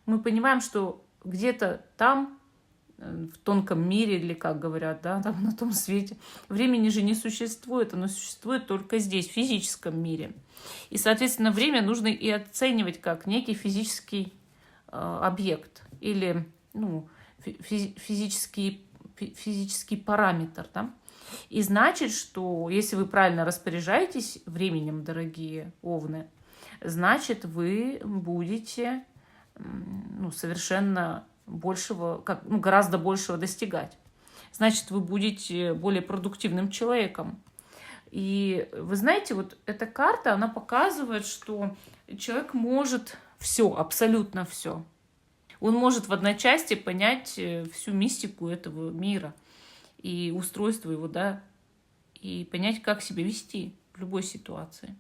мы понимаем, что где-то там, в тонком мире, или как говорят, да, там на том свете, времени же не существует, оно существует только здесь, в физическом мире. И, соответственно, время нужно и оценивать как некий физический объект или ну, физический параметр. Да? И значит, что если вы правильно распоряжаетесь временем, дорогие Овны, значит, вы будете совершенно большего, гораздо большего достигать. Значит, вы будете более продуктивным человеком. И вы знаете, вот эта карта, она показывает, что человек может все, абсолютно все. Он может в одночасье понять всю мистику этого мира и устройство его, да, и понять, как себя вести в любой ситуации.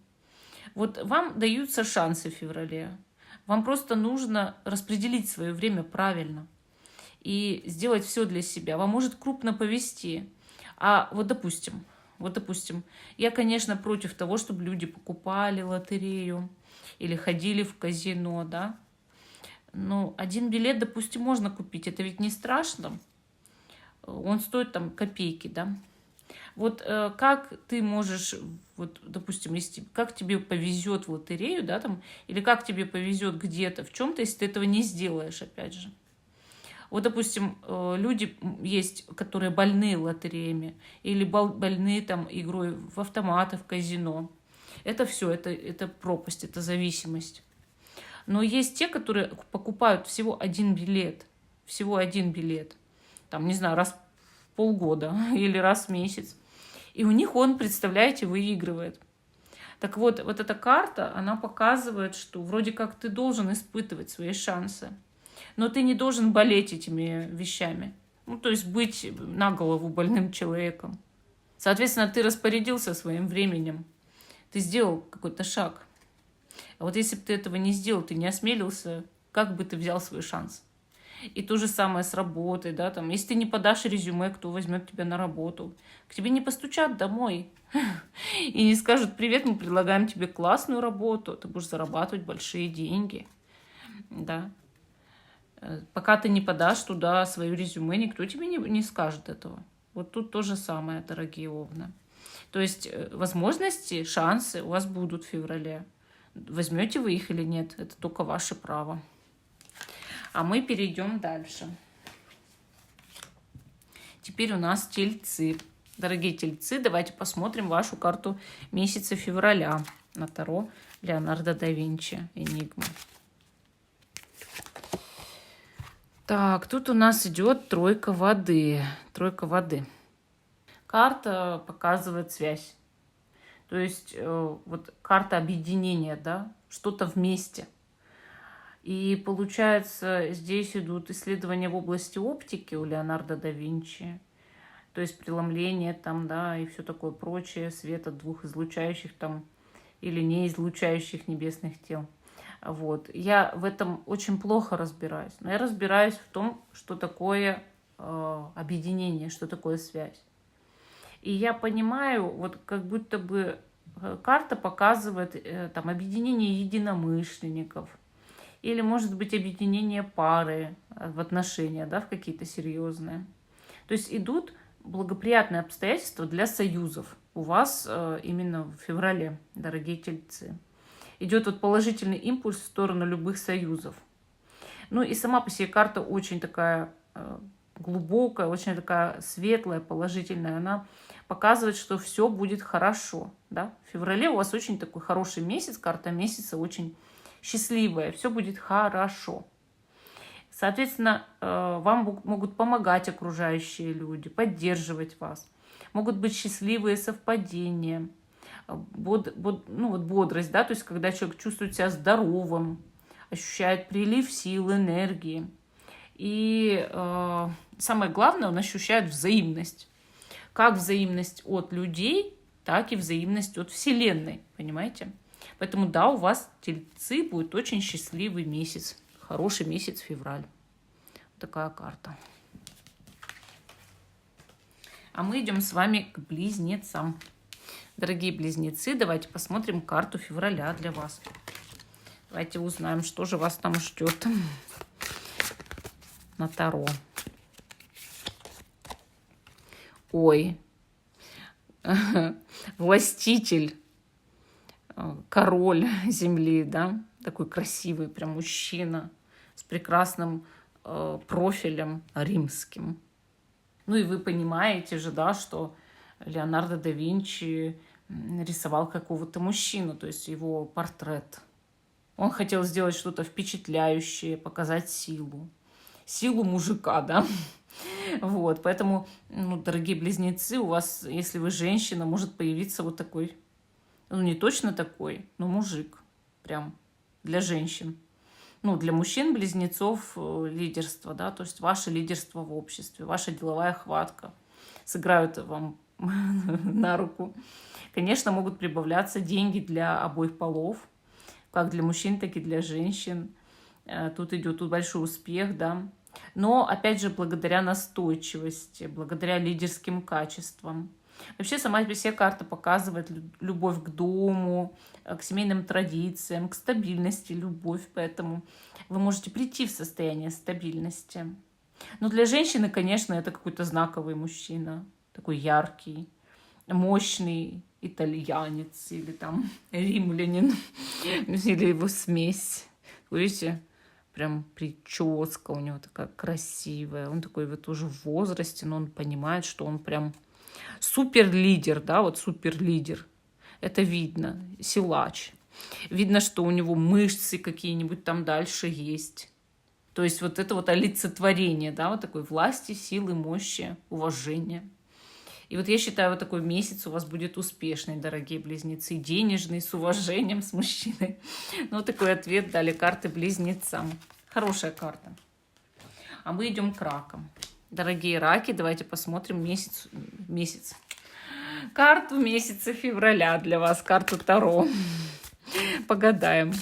Вот вам даются шансы в феврале. Вам просто нужно распределить свое время правильно и сделать все для себя. Вам может крупно повезти. А вот допустим, я, конечно, против того, чтобы люди покупали лотерею или ходили в казино, да. Но один билет, допустим, можно купить. Это ведь не страшно. Он стоит там копейки, да. Вот как ты можешь, вот, допустим, как тебе повезет в лотерею, да, там, или как тебе повезет где-то в чем-то, если ты этого не сделаешь, опять же. Вот, допустим, люди есть, которые больны лотереями или больны там игрой в автоматы, в казино. Это все, это пропасть, это зависимость. Но есть те, которые покупают всего один билет. Там, не знаю, раз в полгода или раз в месяц. И у них он, представляете, выигрывает. Так вот эта карта, она показывает, что вроде как ты должен испытывать свои шансы. Но ты не должен болеть этими вещами. Ну, то есть быть на голову больным человеком. Соответственно, ты распорядился своим временем. Ты сделал какой-то шаг. А вот если бы ты этого не сделал, ты не осмелился, как бы ты взял свой шанс? И то же самое с работой, да, там, если ты не подашь резюме, кто возьмет тебя на работу? К тебе не постучат домой и не скажут: привет, мы предлагаем тебе классную работу, ты будешь зарабатывать большие деньги, да. Пока ты не подашь туда свое резюме, никто тебе не скажет этого. Вот тут то же самое, дорогие Овны. То есть возможности, шансы у вас будут в феврале. Возьмете вы их или нет, это только ваше право. А мы перейдем дальше. Теперь у нас тельцы. Дорогие тельцы, давайте посмотрим вашу карту месяца февраля. на Таро Леонардо да Винчи «Энигма». Так, тут у нас идет тройка воды. Тройка воды. Карта показывает связь. То есть вот карта объединения, да, что-то вместе. И получается, здесь идут исследования в области оптики у Леонардо да Винчи. То есть преломление там, да, и все такое прочее, свет от двух излучающих там или не излучающих небесных тел. Вот. Я в этом очень плохо разбираюсь. Но я разбираюсь в том, что такое объединение, что такое связь. И я понимаю, вот как будто бы карта показывает там объединение единомышленников. Или, может быть, объединение пары в отношения, да, в какие-то серьезные. То есть идут благоприятные обстоятельства для союзов у вас именно в феврале, дорогие тельцы. Идет вот положительный импульс в сторону любых союзов. Ну и сама по себе карта очень такая глубокая, очень такая светлая, положительная. Она показывает, что все будет хорошо. Да? В феврале у вас очень такой хороший месяц, карта месяца очень счастливая, все будет хорошо. Соответственно, вам могут помогать окружающие люди, поддерживать вас. Могут быть счастливые совпадения, бодрость, да, то есть когда человек чувствует себя здоровым, ощущает прилив сил, энергии. И самое главное, он ощущает взаимность. Как взаимность от людей, так и взаимность от Вселенной, понимаете? Поэтому да, у вас, тельцы, будет очень счастливый месяц. Хороший месяц февраль. Вот такая карта. А мы идем с вами к близнецам. Дорогие близнецы, давайте посмотрим карту февраля для вас. Давайте узнаем, что же вас там ждет на Таро. Ой, властитель, король земли, да, такой красивый прям мужчина с прекрасным профилем римским. Ну и вы понимаете же, да, что Леонардо да Винчи рисовал какого-то мужчину, то есть его портрет. Он хотел сделать что-то впечатляющее, показать силу. Силу мужика, да. Вот, поэтому, ну, дорогие близнецы, у вас, если вы женщина, может появиться вот такой, ну, не точно такой, но мужик, прям для женщин. Ну, для мужчин-близнецов лидерство, да, то есть ваше лидерство в обществе, ваша деловая хватка сыграют вам на руку. Конечно, могут прибавляться деньги для обоих полов, как для мужчин, так и для женщин. Тут идет большой успех, да. Но, опять же, благодаря настойчивости, благодаря лидерским качествам. Вообще, сама по себе карта показывает любовь к дому, к семейным традициям, к стабильности, любовь. Поэтому вы можете прийти в состояние стабильности. Но для женщины, конечно, это какой-то знаковый мужчина, такой яркий, мощный итальянец или там римлянин, или его смесь. Видите? Прям прическа у него такая красивая. Он такой вот уже в возрасте, но он понимает, что он прям супер-лидер, да, вот супер-лидер. Это видно, силач. Видно, что у него мышцы какие-нибудь там дальше есть. То есть вот это вот олицетворение, да, вот такой власти, силы, мощи, уважения. И вот я считаю, вот такой месяц у вас будет успешный, дорогие близнецы, денежный, с уважением, с мужчиной. Ну, вот такой ответ дали карты близнецам. Хорошая карта. А мы идем к ракам. Дорогие раки, давайте посмотрим месяц. Карту месяца февраля для вас, карту Таро. Погадаем.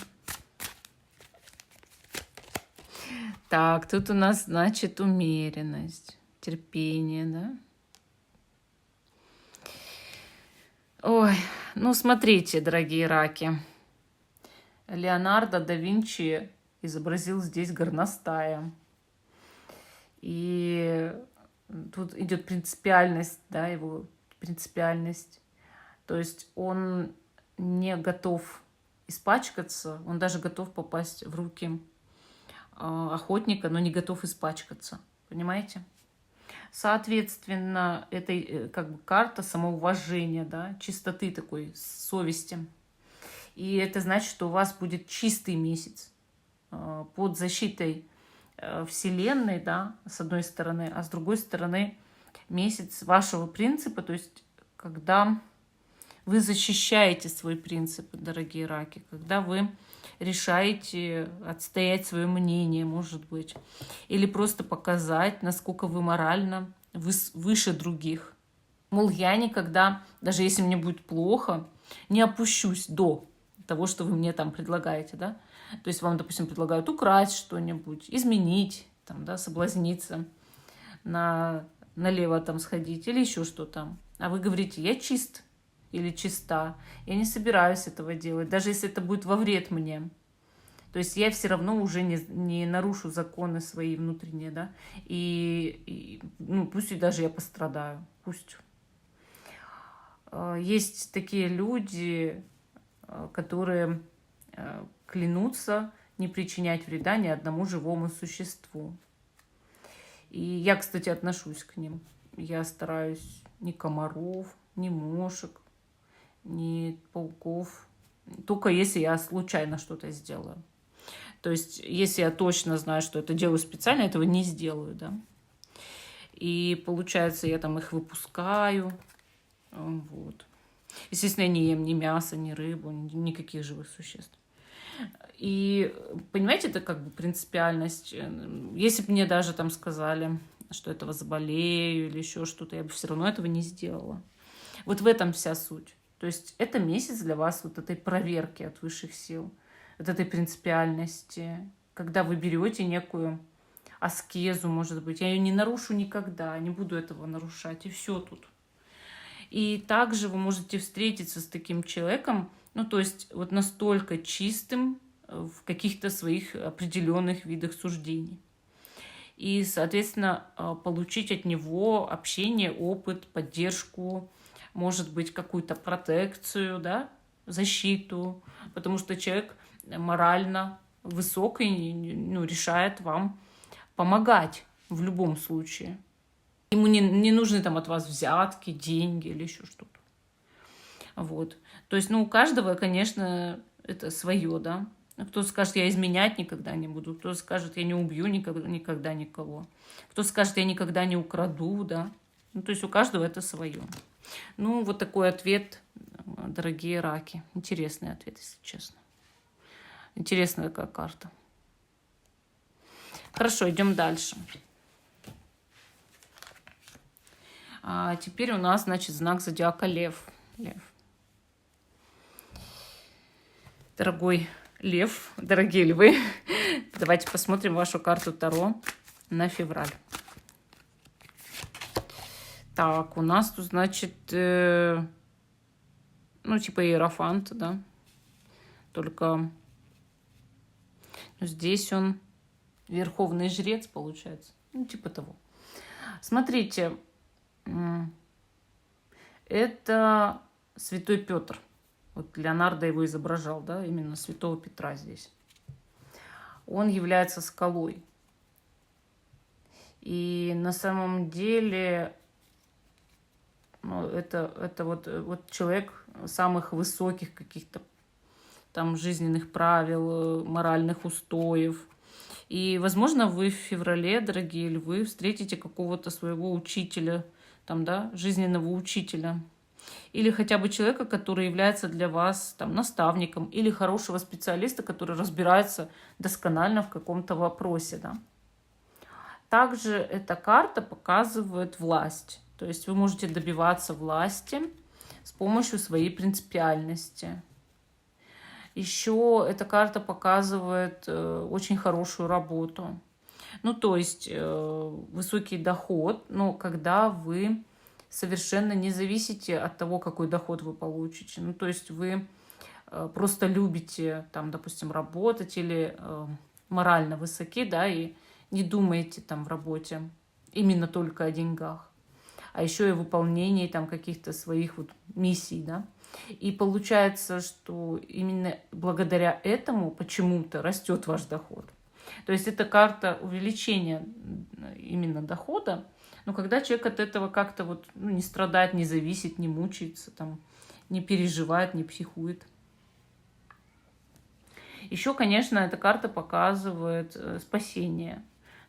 Так, тут у нас, значит, умеренность, терпение, да? Ой, ну смотрите, дорогие раки. Леонардо да Винчи изобразил здесь горностая. И тут идет принципиальность, да, его принципиальность. То есть он не готов испачкаться, он даже готов попасть в руки охотника, но не готов испачкаться. Понимаете? Соответственно, это как бы карта самоуважения, да, чистоты такой, совести. И это значит, что у вас будет чистый месяц под защитой Вселенной, да, с одной стороны, а с другой стороны месяц вашего принципа, то есть когда вы защищаете свой принцип, дорогие раки, когда вы решаете отстоять свое мнение, может быть, или просто показать, насколько вы морально выше других. Мол, я никогда, даже если мне будет плохо, не опущусь до того, что вы мне там предлагаете, да. То есть вам, допустим, предлагают украсть что-нибудь, изменить, там, да, соблазниться, налево там сходить или еще что-то. А вы говорите, я чист или чиста, я не собираюсь этого делать, даже если это будет во вред мне. То есть я все равно уже не нарушу законы свои внутренние, да, ну, пусть и даже я пострадаю, пусть. Есть такие люди, которые клянутся не причинять вреда ни одному живому существу. И я, кстати, отношусь к ним. Я стараюсь ни комаров, ни мошек, ни пауков, только если я случайно что-то сделаю. То есть, если я точно знаю, что это делаю специально, этого не сделаю, да. И получается, я там их выпускаю, вот. Естественно, я не ем ни мясо, ни рыбу, никаких живых существ. И, понимаете, это как бы принципиальность. Если бы мне даже там сказали, что этого заболею или еще что-то, я бы все равно этого не сделала. Вот в этом вся суть. То есть это месяц для вас вот этой проверки от высших сил, от этой принципиальности, когда вы берете некую аскезу, может быть, я ее не нарушу никогда, не буду этого нарушать, и все тут. И также вы можете встретиться с таким человеком, ну, то есть вот настолько чистым в каких-то своих определенных видах суждений. И, соответственно, получить от него общение, опыт, поддержку, может быть, какую-то протекцию, да, защиту, потому что человек морально высокий, ну, решает вам помогать в любом случае. Ему не нужны там от вас взятки, деньги или еще что-то. Вот. То есть, ну, у каждого, конечно, это свое, да. Кто скажет, я изменять никогда не буду. Кто скажет, я не убью никогда никого. Кто скажет, я никогда не украду, да. Ну, то есть у каждого это свое. Ну, вот такой ответ, дорогие раки. Интересный ответ, если честно. Интересная такая карта. Хорошо, идем дальше. А теперь у нас, значит, знак зодиака Лев. Лев. Дорогой Лев, дорогие львы, давайте посмотрим вашу карту Таро на февраль. Так, у нас тут, значит, ну, типа иерофант, да, только здесь он верховный жрец, получается, ну, типа того. Смотрите, это святой Петр. Вот Леонардо его изображал, да, именно святого Петра здесь. Он является скалой. И на самом деле, ну, это вот человек самых высоких каких-то там жизненных правил, моральных устоев. И, возможно, вы в феврале, дорогие львы, встретите какого-то своего учителя, там, да, жизненного учителя. Или хотя бы человека, который является для вас там наставником, или хорошего специалиста, который разбирается досконально в каком-то вопросе, да. Также эта карта показывает власть. То есть вы можете добиваться власти с помощью своей принципиальности. Еще эта карта показывает очень хорошую работу. Ну, то есть высокий доход, но когда вы совершенно не зависите от того, какой доход вы получите. Ну, то есть вы просто любите, там, допустим, работать или морально высоки, да, и не думаете там в работе именно только о деньгах, а еще и выполнении там каких-то своих вот миссий, да. И получается, что именно благодаря этому почему-то растет ваш доход. То есть это карта увеличения именно дохода, но когда человек от этого как-то вот, ну, не страдает, не зависит, не мучается, там, не переживает, не психует. Еще, конечно, эта карта показывает спасение.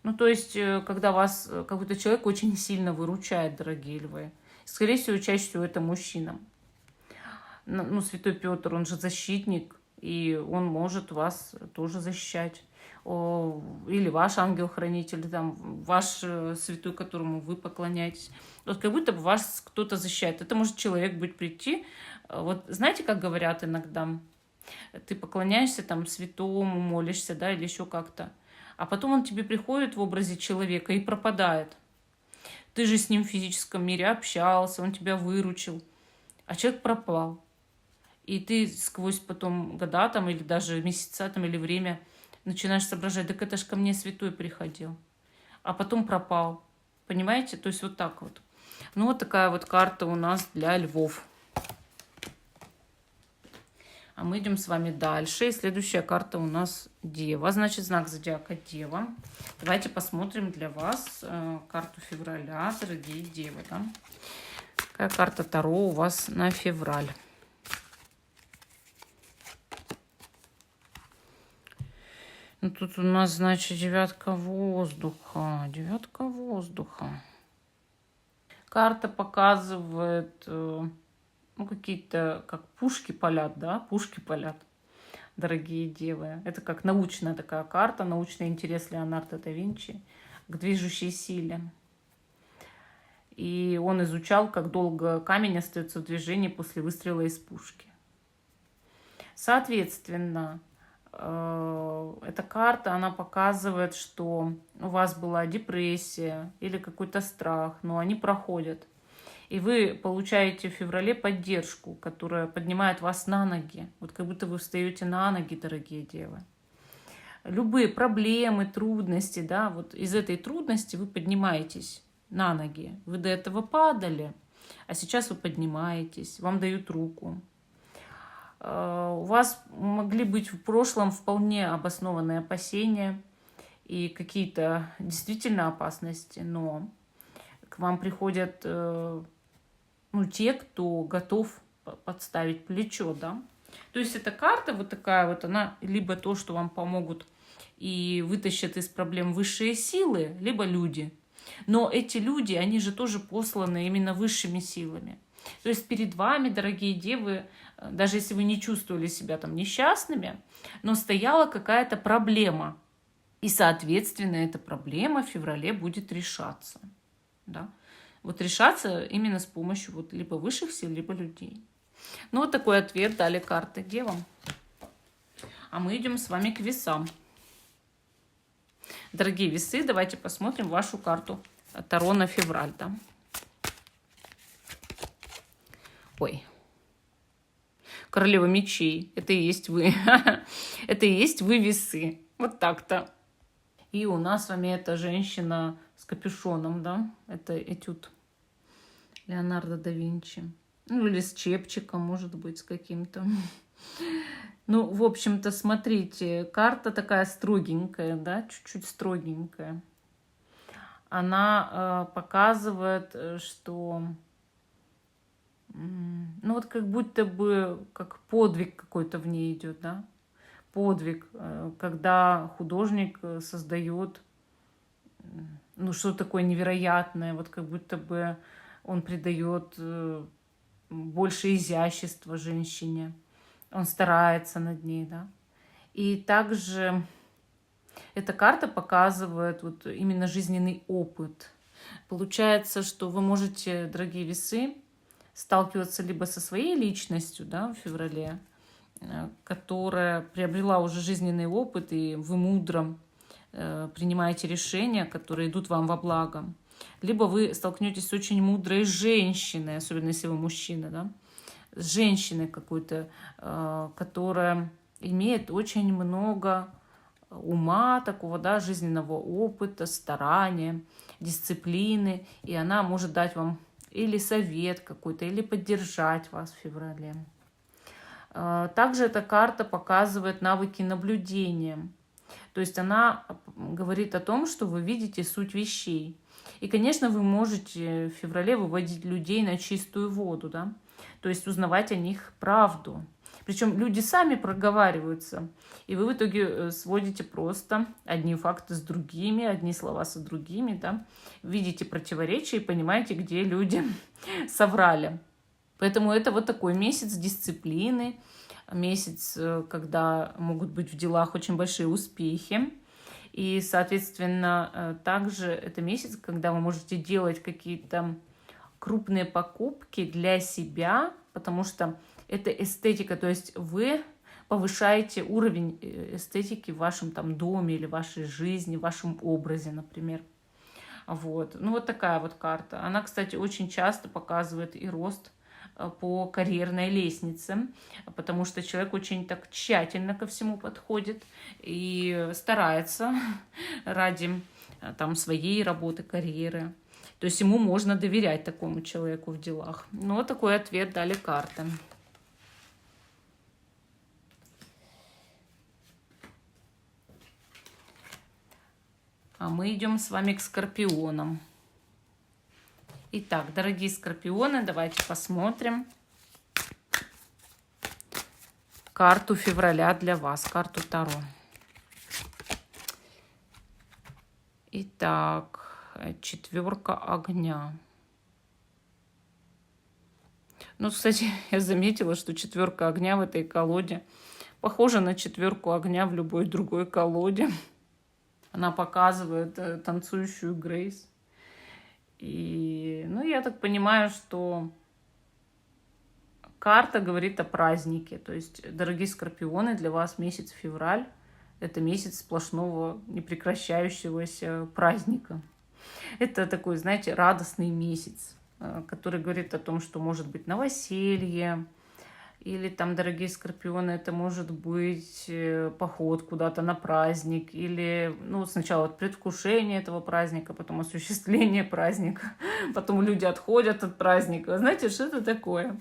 Ну, то есть, когда вас какой-то человек очень сильно выручает, дорогие львы. Скорее всего, чаще всего это мужчина. Ну, Святой Петр, он же защитник, и он может вас тоже защищать. Или ваш ангел-хранитель, там, ваш святой, которому вы поклоняетесь. Вот как будто бы вас кто-то защищает. Это может человек быть прийти. Вот знаете, как говорят иногда? Ты поклоняешься там святому, молишься, да, или еще как-то. А потом он тебе приходит в образе человека и пропадает. Ты же с ним в физическом мире общался, он тебя выручил, а человек пропал. И ты сквозь потом года там, или даже месяца там, или время начинаешь соображать, так это ж ко мне святой приходил, а потом пропал. Понимаете? То есть вот так вот. Ну вот такая вот карта у нас для львов. А мы идем с вами дальше. И следующая карта у нас Дева. Значит, знак зодиака Дева. Давайте посмотрим для вас карту февраля, дорогие Девы. Да? Какая карта Таро у вас на февраль? Ну, тут у нас, значит, девятка воздуха. Девятка воздуха. Карта показывает, ну, какие-то, как пушки палят, да? Пушки палят, дорогие девы. Это как научная такая карта, научный интерес Леонардо да Винчи к движущей силе. И он изучал, как долго камень остается в движении после выстрела из пушки. Соответственно, эта карта, она показывает, что у вас была депрессия или какой-то страх, но они проходят. И вы получаете в феврале поддержку, которая поднимает вас на ноги. Вот как будто вы встаете на ноги, дорогие девы. Любые проблемы, трудности, да, вот из этой трудности вы поднимаетесь на ноги. Вы до этого падали, а сейчас вы поднимаетесь, вам дают руку. У вас могли быть в прошлом вполне обоснованные опасения и какие-то действительно опасности, но к вам приходят те, кто готов подставить плечо, да. То есть эта карта вот такая вот, она либо то, что вам помогут и вытащат из проблем высшие силы, либо люди. Но эти люди, они же тоже посланы именно высшими силами. То есть перед вами, дорогие девы, даже если вы не чувствовали себя там несчастными, но стояла какая-то проблема. И, соответственно, эта проблема в феврале будет решаться. Да? Вот решаться именно с помощью вот либо высших сил, либо людей. Ну, вот такой ответ дали карты девам. А мы идем с вами к весам. Дорогие весы, давайте посмотрим вашу карту Таро на февраль. Да? Ой. Королева мечей. Это и есть вы. Это и есть вы, весы. Вот так-то. И у нас с вами эта женщина с капюшоном, да? Это этюд Леонардо да Винчи. Ну, или с чепчиком, может быть, с каким-то. Ну, в общем-то, смотрите, карта такая строгенькая, да? Чуть-чуть строгенькая. Она показывает, что... Ну, вот как будто бы как подвиг какой-то в ней идет, да? Подвиг, когда художник создает, ну, что такое невероятное, вот как будто бы он придает больше изящества женщине, он старается над ней, да? И также эта карта показывает вот именно жизненный опыт. Получается, что вы можете, дорогие весы, сталкиваться либо со своей личностью, да, в феврале, которая приобрела уже жизненный опыт, и вы мудро принимаете решения, которые идут вам во благо. Либо вы столкнетесь с очень мудрой женщиной, особенно если вы мужчина, да, с женщиной какой-то, которая имеет очень много ума такого, да, жизненного опыта, старания, дисциплины, и она может дать вам или совет какой-то, или поддержать вас в феврале. Также эта карта показывает навыки наблюдения. То есть она говорит о том, что вы видите суть вещей. И, конечно, вы можете в феврале выводить людей на чистую воду, да? То есть узнавать о них правду. Причем люди сами проговариваются. И вы в итоге сводите просто одни факты с другими, одни слова со другими, да. Видите противоречия и понимаете, где люди соврали. Поэтому это вот такой месяц дисциплины, месяц, когда могут быть в делах очень большие успехи. И, соответственно, также это месяц, когда вы можете делать какие-то крупные покупки для себя, потому что это эстетика, то есть вы повышаете уровень эстетики в вашем там доме или вашей жизни, в вашем образе, например. Вот. Ну, вот такая вот карта. Она, кстати, очень часто показывает и рост по карьерной лестнице, потому что человек очень так тщательно ко всему подходит и старается ради там своей работы, карьеры. То есть ему можно доверять такому человеку в делах. Ну, вот такой ответ дали карты. А мы идем с вами к скорпионам. Итак, дорогие скорпионы, давайте посмотрим карту февраля для вас, карту Таро. Итак, 4 огня. Ну, кстати, я заметила, что 4 огня в этой колоде похожа на 4 огня в любой другой колоде. Она показывает танцующую Грейс. И, ну, я так понимаю, что карта говорит о празднике. То есть, дорогие скорпионы, для вас месяц февраль – это месяц сплошного непрекращающегося праздника. Это такой, знаете, радостный месяц, который говорит о том, что может быть новоселье, или там, дорогие скорпионы, это может быть поход куда-то на праздник, или, ну, сначала вот предвкушение этого праздника, потом осуществление праздника, потом люди отходят от праздника. Знаете, что это такое?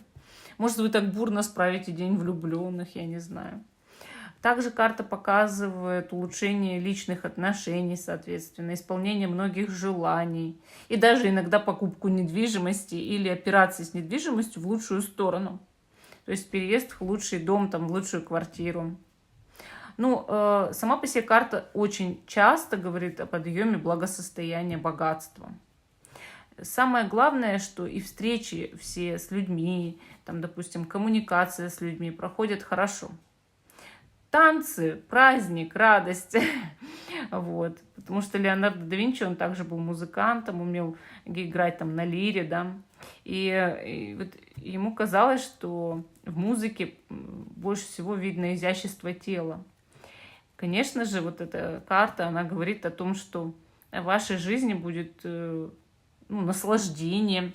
Может, вы так бурно справите День влюбленных, я не знаю. Также карта показывает улучшение личных отношений, соответственно, исполнение многих желаний, и даже иногда покупку недвижимости или операции с недвижимостью в лучшую сторону. То есть переезд в лучший дом, там, в лучшую квартиру. Ну, сама по себе карта очень часто говорит о подъеме благосостояния, богатства. Самое главное, что и встречи все с людьми, там, допустим, коммуникация с людьми проходят хорошо. Танцы, праздник, радость. Вот. Потому что Леонардо да Винчи, он также был музыкантом, умел играть там на лире, да. И вот ему казалось, что в музыке больше всего видно изящество тела. Конечно же, вот эта карта, она говорит о том, что в вашей жизни будет наслаждение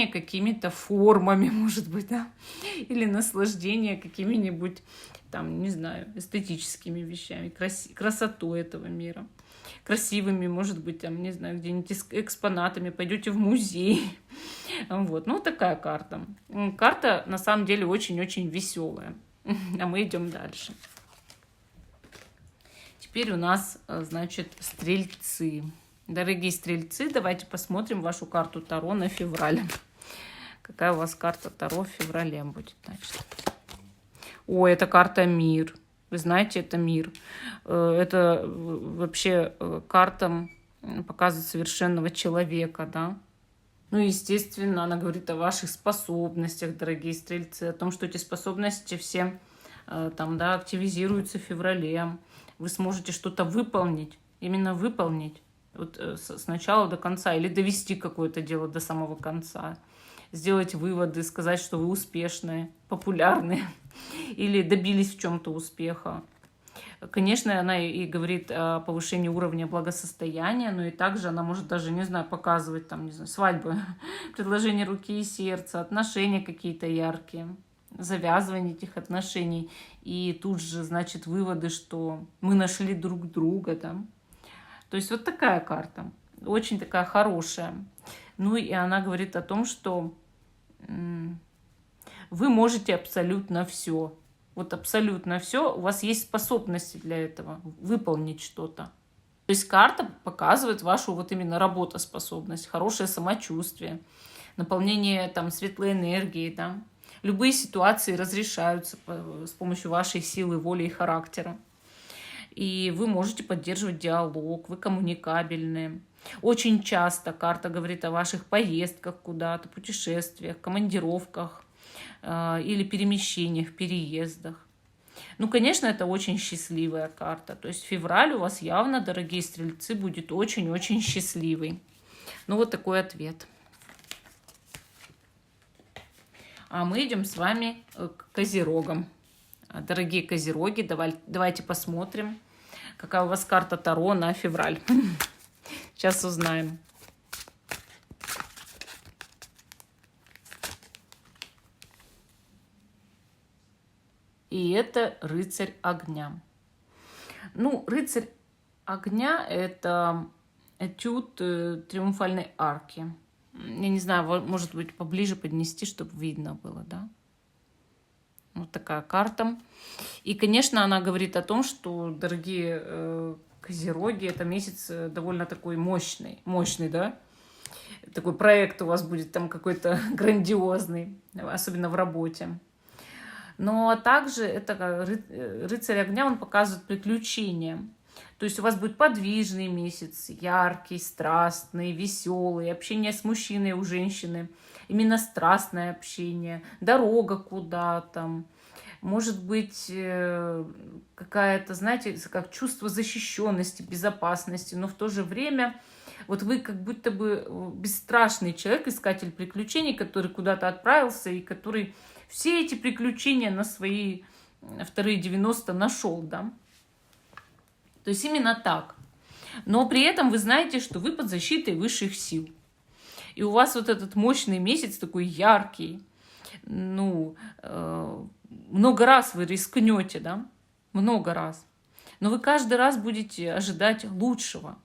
какими-то формами, может быть, да, или наслаждение какими-нибудь, там, не знаю, эстетическими вещами, красотой этого мира. Красивыми, может быть, там, не знаю, где-нибудь с экспонатами, пойдете в музей. Вот, ну, такая карта. Карта, на самом деле, очень-очень веселая. А мы идем дальше. Теперь у нас, значит, стрельцы. Дорогие стрельцы, давайте посмотрим вашу карту Таро на февраль. Какая у вас карта Таро в феврале будет, значит. О, это карта «Мир». Вы знаете, это мир. Это вообще карта показывает совершенного человека, да. Ну, естественно, она говорит о ваших способностях, дорогие стрельцы, о том, что эти способности все там, да, активизируются в феврале. Вы сможете что-то выполнить, именно выполнить вот с начала до конца, или довести какое-то дело до самого конца. Сделать выводы, сказать, что вы успешные, популярные, или добились в чем-то успеха. Конечно, она и говорит о повышении уровня благосостояния, но и также она может даже, не знаю, показывать там, не знаю, свадьбы, предложение руки и сердца, отношения какие-то яркие, завязывание этих отношений. И тут же, значит, выводы, что мы нашли друг друга, да. То есть вот такая карта, очень такая хорошая. Ну и она говорит о том, что вы можете абсолютно все. Вот абсолютно все. У вас есть способности для этого, выполнить что-то. То есть карта показывает вашу вот именно работоспособность, хорошее самочувствие, наполнение там светлой энергией, да, Любые ситуации разрешаются с помощью вашей силы, воли и характера. И вы можете поддерживать диалог, вы коммуникабельны. Очень часто карта говорит о ваших поездках куда-то, путешествиях, командировках или перемещениях, переездах. Ну, конечно, это очень счастливая карта. То есть февраль у вас явно, дорогие стрельцы, будет очень-очень счастливый. Ну, вот такой ответ. А мы идем с вами к Козерогам. Дорогие Козероги, давайте посмотрим, какая у вас карта Таро на февраль. Сейчас узнаем. И это рыцарь огня. Ну, рыцарь огня — это этюд триумфальной арки. Я не знаю, может быть, поближе поднести, чтобы видно было, да? Вот такая карта. И, конечно, она говорит о том, что, дорогие Козероги, это месяц довольно такой мощный, да? Такой проект у вас будет там какой-то грандиозный, особенно в работе. Но также это рыцарь огня, он показывает приключения. То есть у вас будет подвижный месяц, яркий, страстный, веселый, общение с мужчиной у женщины, именно страстное общение, дорога куда-то. Может быть, какая-то, знаете, как чувство защищенности, безопасности, но в то же время вот вы как будто бы бесстрашный человек, искатель приключений, который куда-то отправился и который все эти приключения на свои вторые 90 нашел, да. То есть именно так. Но при этом вы знаете, что вы под защитой высших сил. И у вас вот этот мощный месяц такой яркий. Ну, много раз вы рискнете, да? Много раз. Но вы каждый раз будете ожидать лучшего.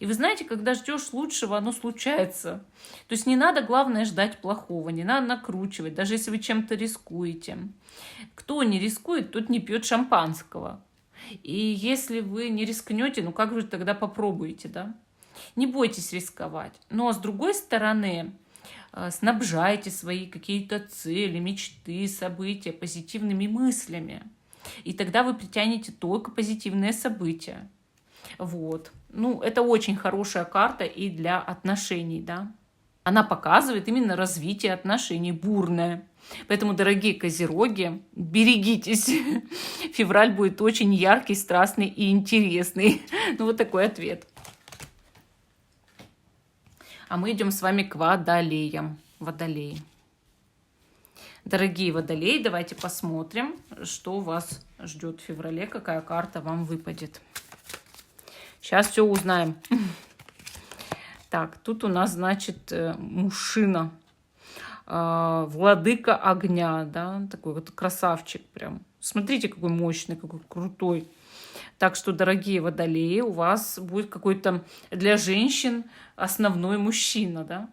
И вы знаете, когда ждешь лучшего, оно случается. То есть не надо, главное, ждать плохого, не надо накручивать, даже если вы чем-то рискуете. Кто не рискует, тот не пьет шампанского. И если вы не рискнете, ну как же тогда попробуете, да? Не бойтесь рисковать. Но с другой стороны, снабжайте свои какие-то цели, мечты, события позитивными мыслями. И тогда вы притянете только позитивные события. Вот. Ну, это очень хорошая карта и для отношений, да. Она показывает именно развитие отношений, бурное. Поэтому, дорогие Козероги, берегитесь. Февраль будет очень яркий, страстный и интересный. Ну, вот такой ответ. А мы идем с вами к Водолеям. Водолеи. Дорогие Водолеи, давайте посмотрим, что вас ждет в феврале, какая карта вам выпадет. Сейчас все узнаем. Так, тут у нас, значит, мужчина, владыка огня, да, такой вот красавчик прям. Смотрите, какой мощный, какой крутой. Так что, дорогие Водолеи, у вас будет какой-то для женщин основной мужчина, да.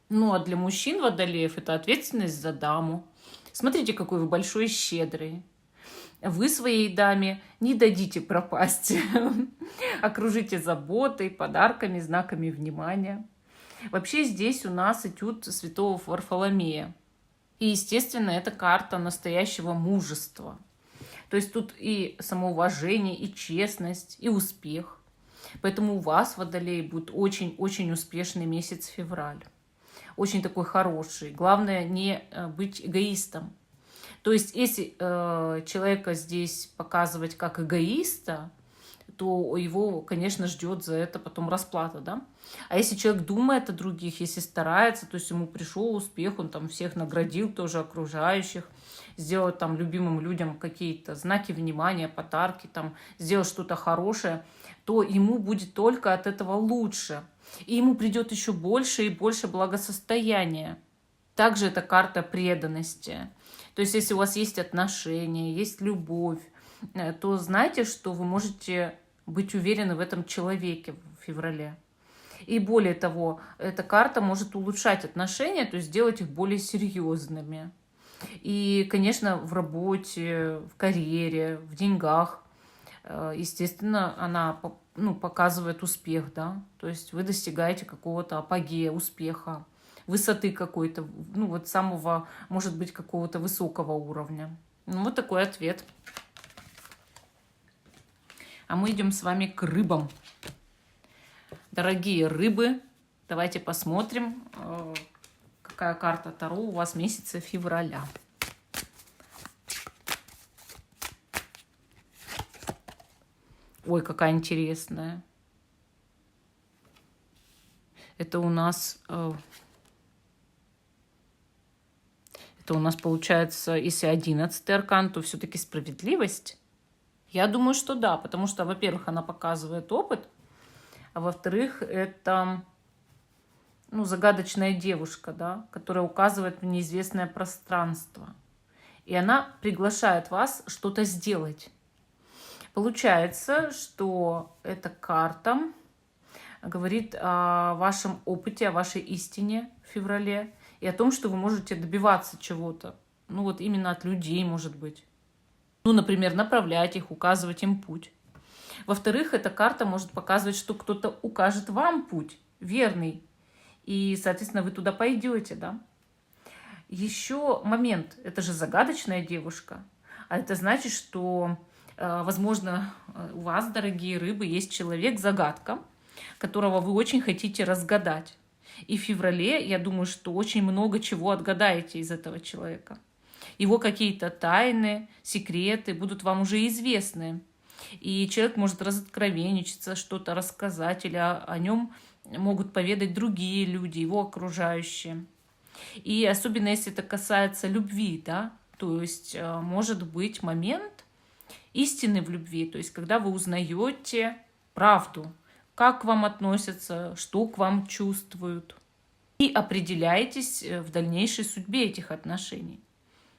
Ну, а для мужчин Водолеев это ответственность за даму. Смотрите, какой вы большой и щедрый. Вы своей даме не дадите пропасть. Окружите заботой, подарками, знаками внимания. Вообще здесь у нас этюд святого Варфоломея. И, естественно, это карта настоящего мужества. То есть тут и самоуважение, и честность, и успех. Поэтому у вас, Водолей, будет очень-очень успешный месяц февраль. Очень такой хороший. Главное не быть эгоистом. То есть, если человека здесь показывать как эгоиста, то его, конечно, ждет за это потом расплата, да? А если человек думает о других, если старается, то есть ему пришел успех, он там всех наградил, тоже окружающих, сделал там любимым людям какие-то знаки внимания, подарки, там, сделал что-то хорошее, то ему будет только от этого лучше. И ему придет еще больше и больше благосостояния. Также это карта преданности. То есть, если у вас есть отношения, есть любовь, то знайте, что вы можете быть уверены в этом человеке в феврале. И более того, эта карта может улучшать отношения, то есть сделать их более серьезными. И, конечно, в работе, в карьере, в деньгах, естественно, она показывает успех, да. То есть вы достигаете какого-то апогея, успеха. высоты какой-то, ну вот самого, может быть, какого-то высокого уровня. Ну вот такой ответ. А мы идем с вами к рыбам. Дорогие рыбы, давайте посмотрим, какая карта Таро у вас месяца февраля. Ой, какая интересная. Это у нас получается, если 11-й аркан, то все-таки справедливость. Я думаю, что да, потому что, во-первых, она показывает опыт, а во-вторых, это загадочная девушка, да, которая указывает в неизвестное пространство. И она приглашает вас что-то сделать. Получается, что эта карта говорит о вашем опыте, о вашей истине в феврале и о том, что вы можете добиваться чего-то. Ну вот именно от людей, может быть. Ну, например, направлять их, указывать им путь. Во-вторых, эта карта может показывать, что кто-то укажет вам путь верный. И, соответственно, вы туда пойдете, да. Еще момент. Это же загадочная девушка. А это значит, что, возможно, у вас, дорогие рыбы, есть человек-загадка, которого вы очень хотите разгадать. И в феврале, я думаю, что очень много чего отгадаете из этого человека. Его какие-то тайны, секреты будут вам уже известны. И человек может разоткровенничаться, что-то рассказать, или о нем могут поведать другие люди, его окружающие. И особенно если это касается любви, да, то есть может быть момент истины в любви, то есть когда вы узнаете правду, как к вам относятся, что к вам чувствуют, и определяетесь в дальнейшей судьбе этих отношений.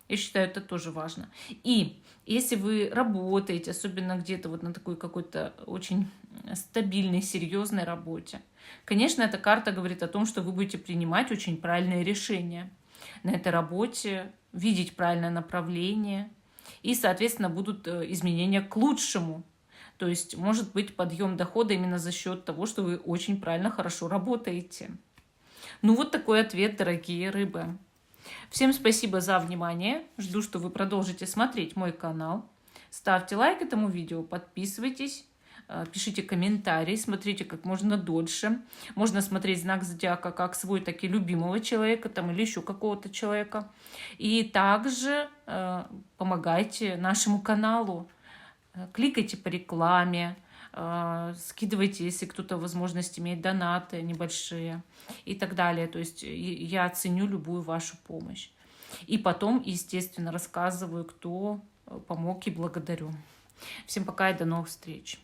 Я считаю, это тоже важно. И если вы работаете, особенно где-то вот на такой какой-то очень стабильной, серьезной работе, конечно, эта карта говорит о том, что вы будете принимать очень правильные решения на этой работе, видеть правильное направление, и, соответственно, будут изменения к лучшему. То есть может быть подъем дохода именно за счет того, что вы очень правильно, хорошо работаете. Ну вот такой ответ, дорогие рыбы. Всем спасибо за внимание. Жду, что вы продолжите смотреть мой канал. Ставьте лайк этому видео, подписывайтесь, пишите комментарии, смотрите как можно дольше. Можно смотреть знак зодиака как свой, так и любимого человека там, или еще какого-то человека. И также помогайте нашему каналу. Кликайте по рекламе, скидывайте, если кто-то возможность имеет, донаты небольшие и так далее. То есть я ценю любую вашу помощь. И потом, естественно, рассказываю, кто помог, и благодарю. Всем пока и до новых встреч.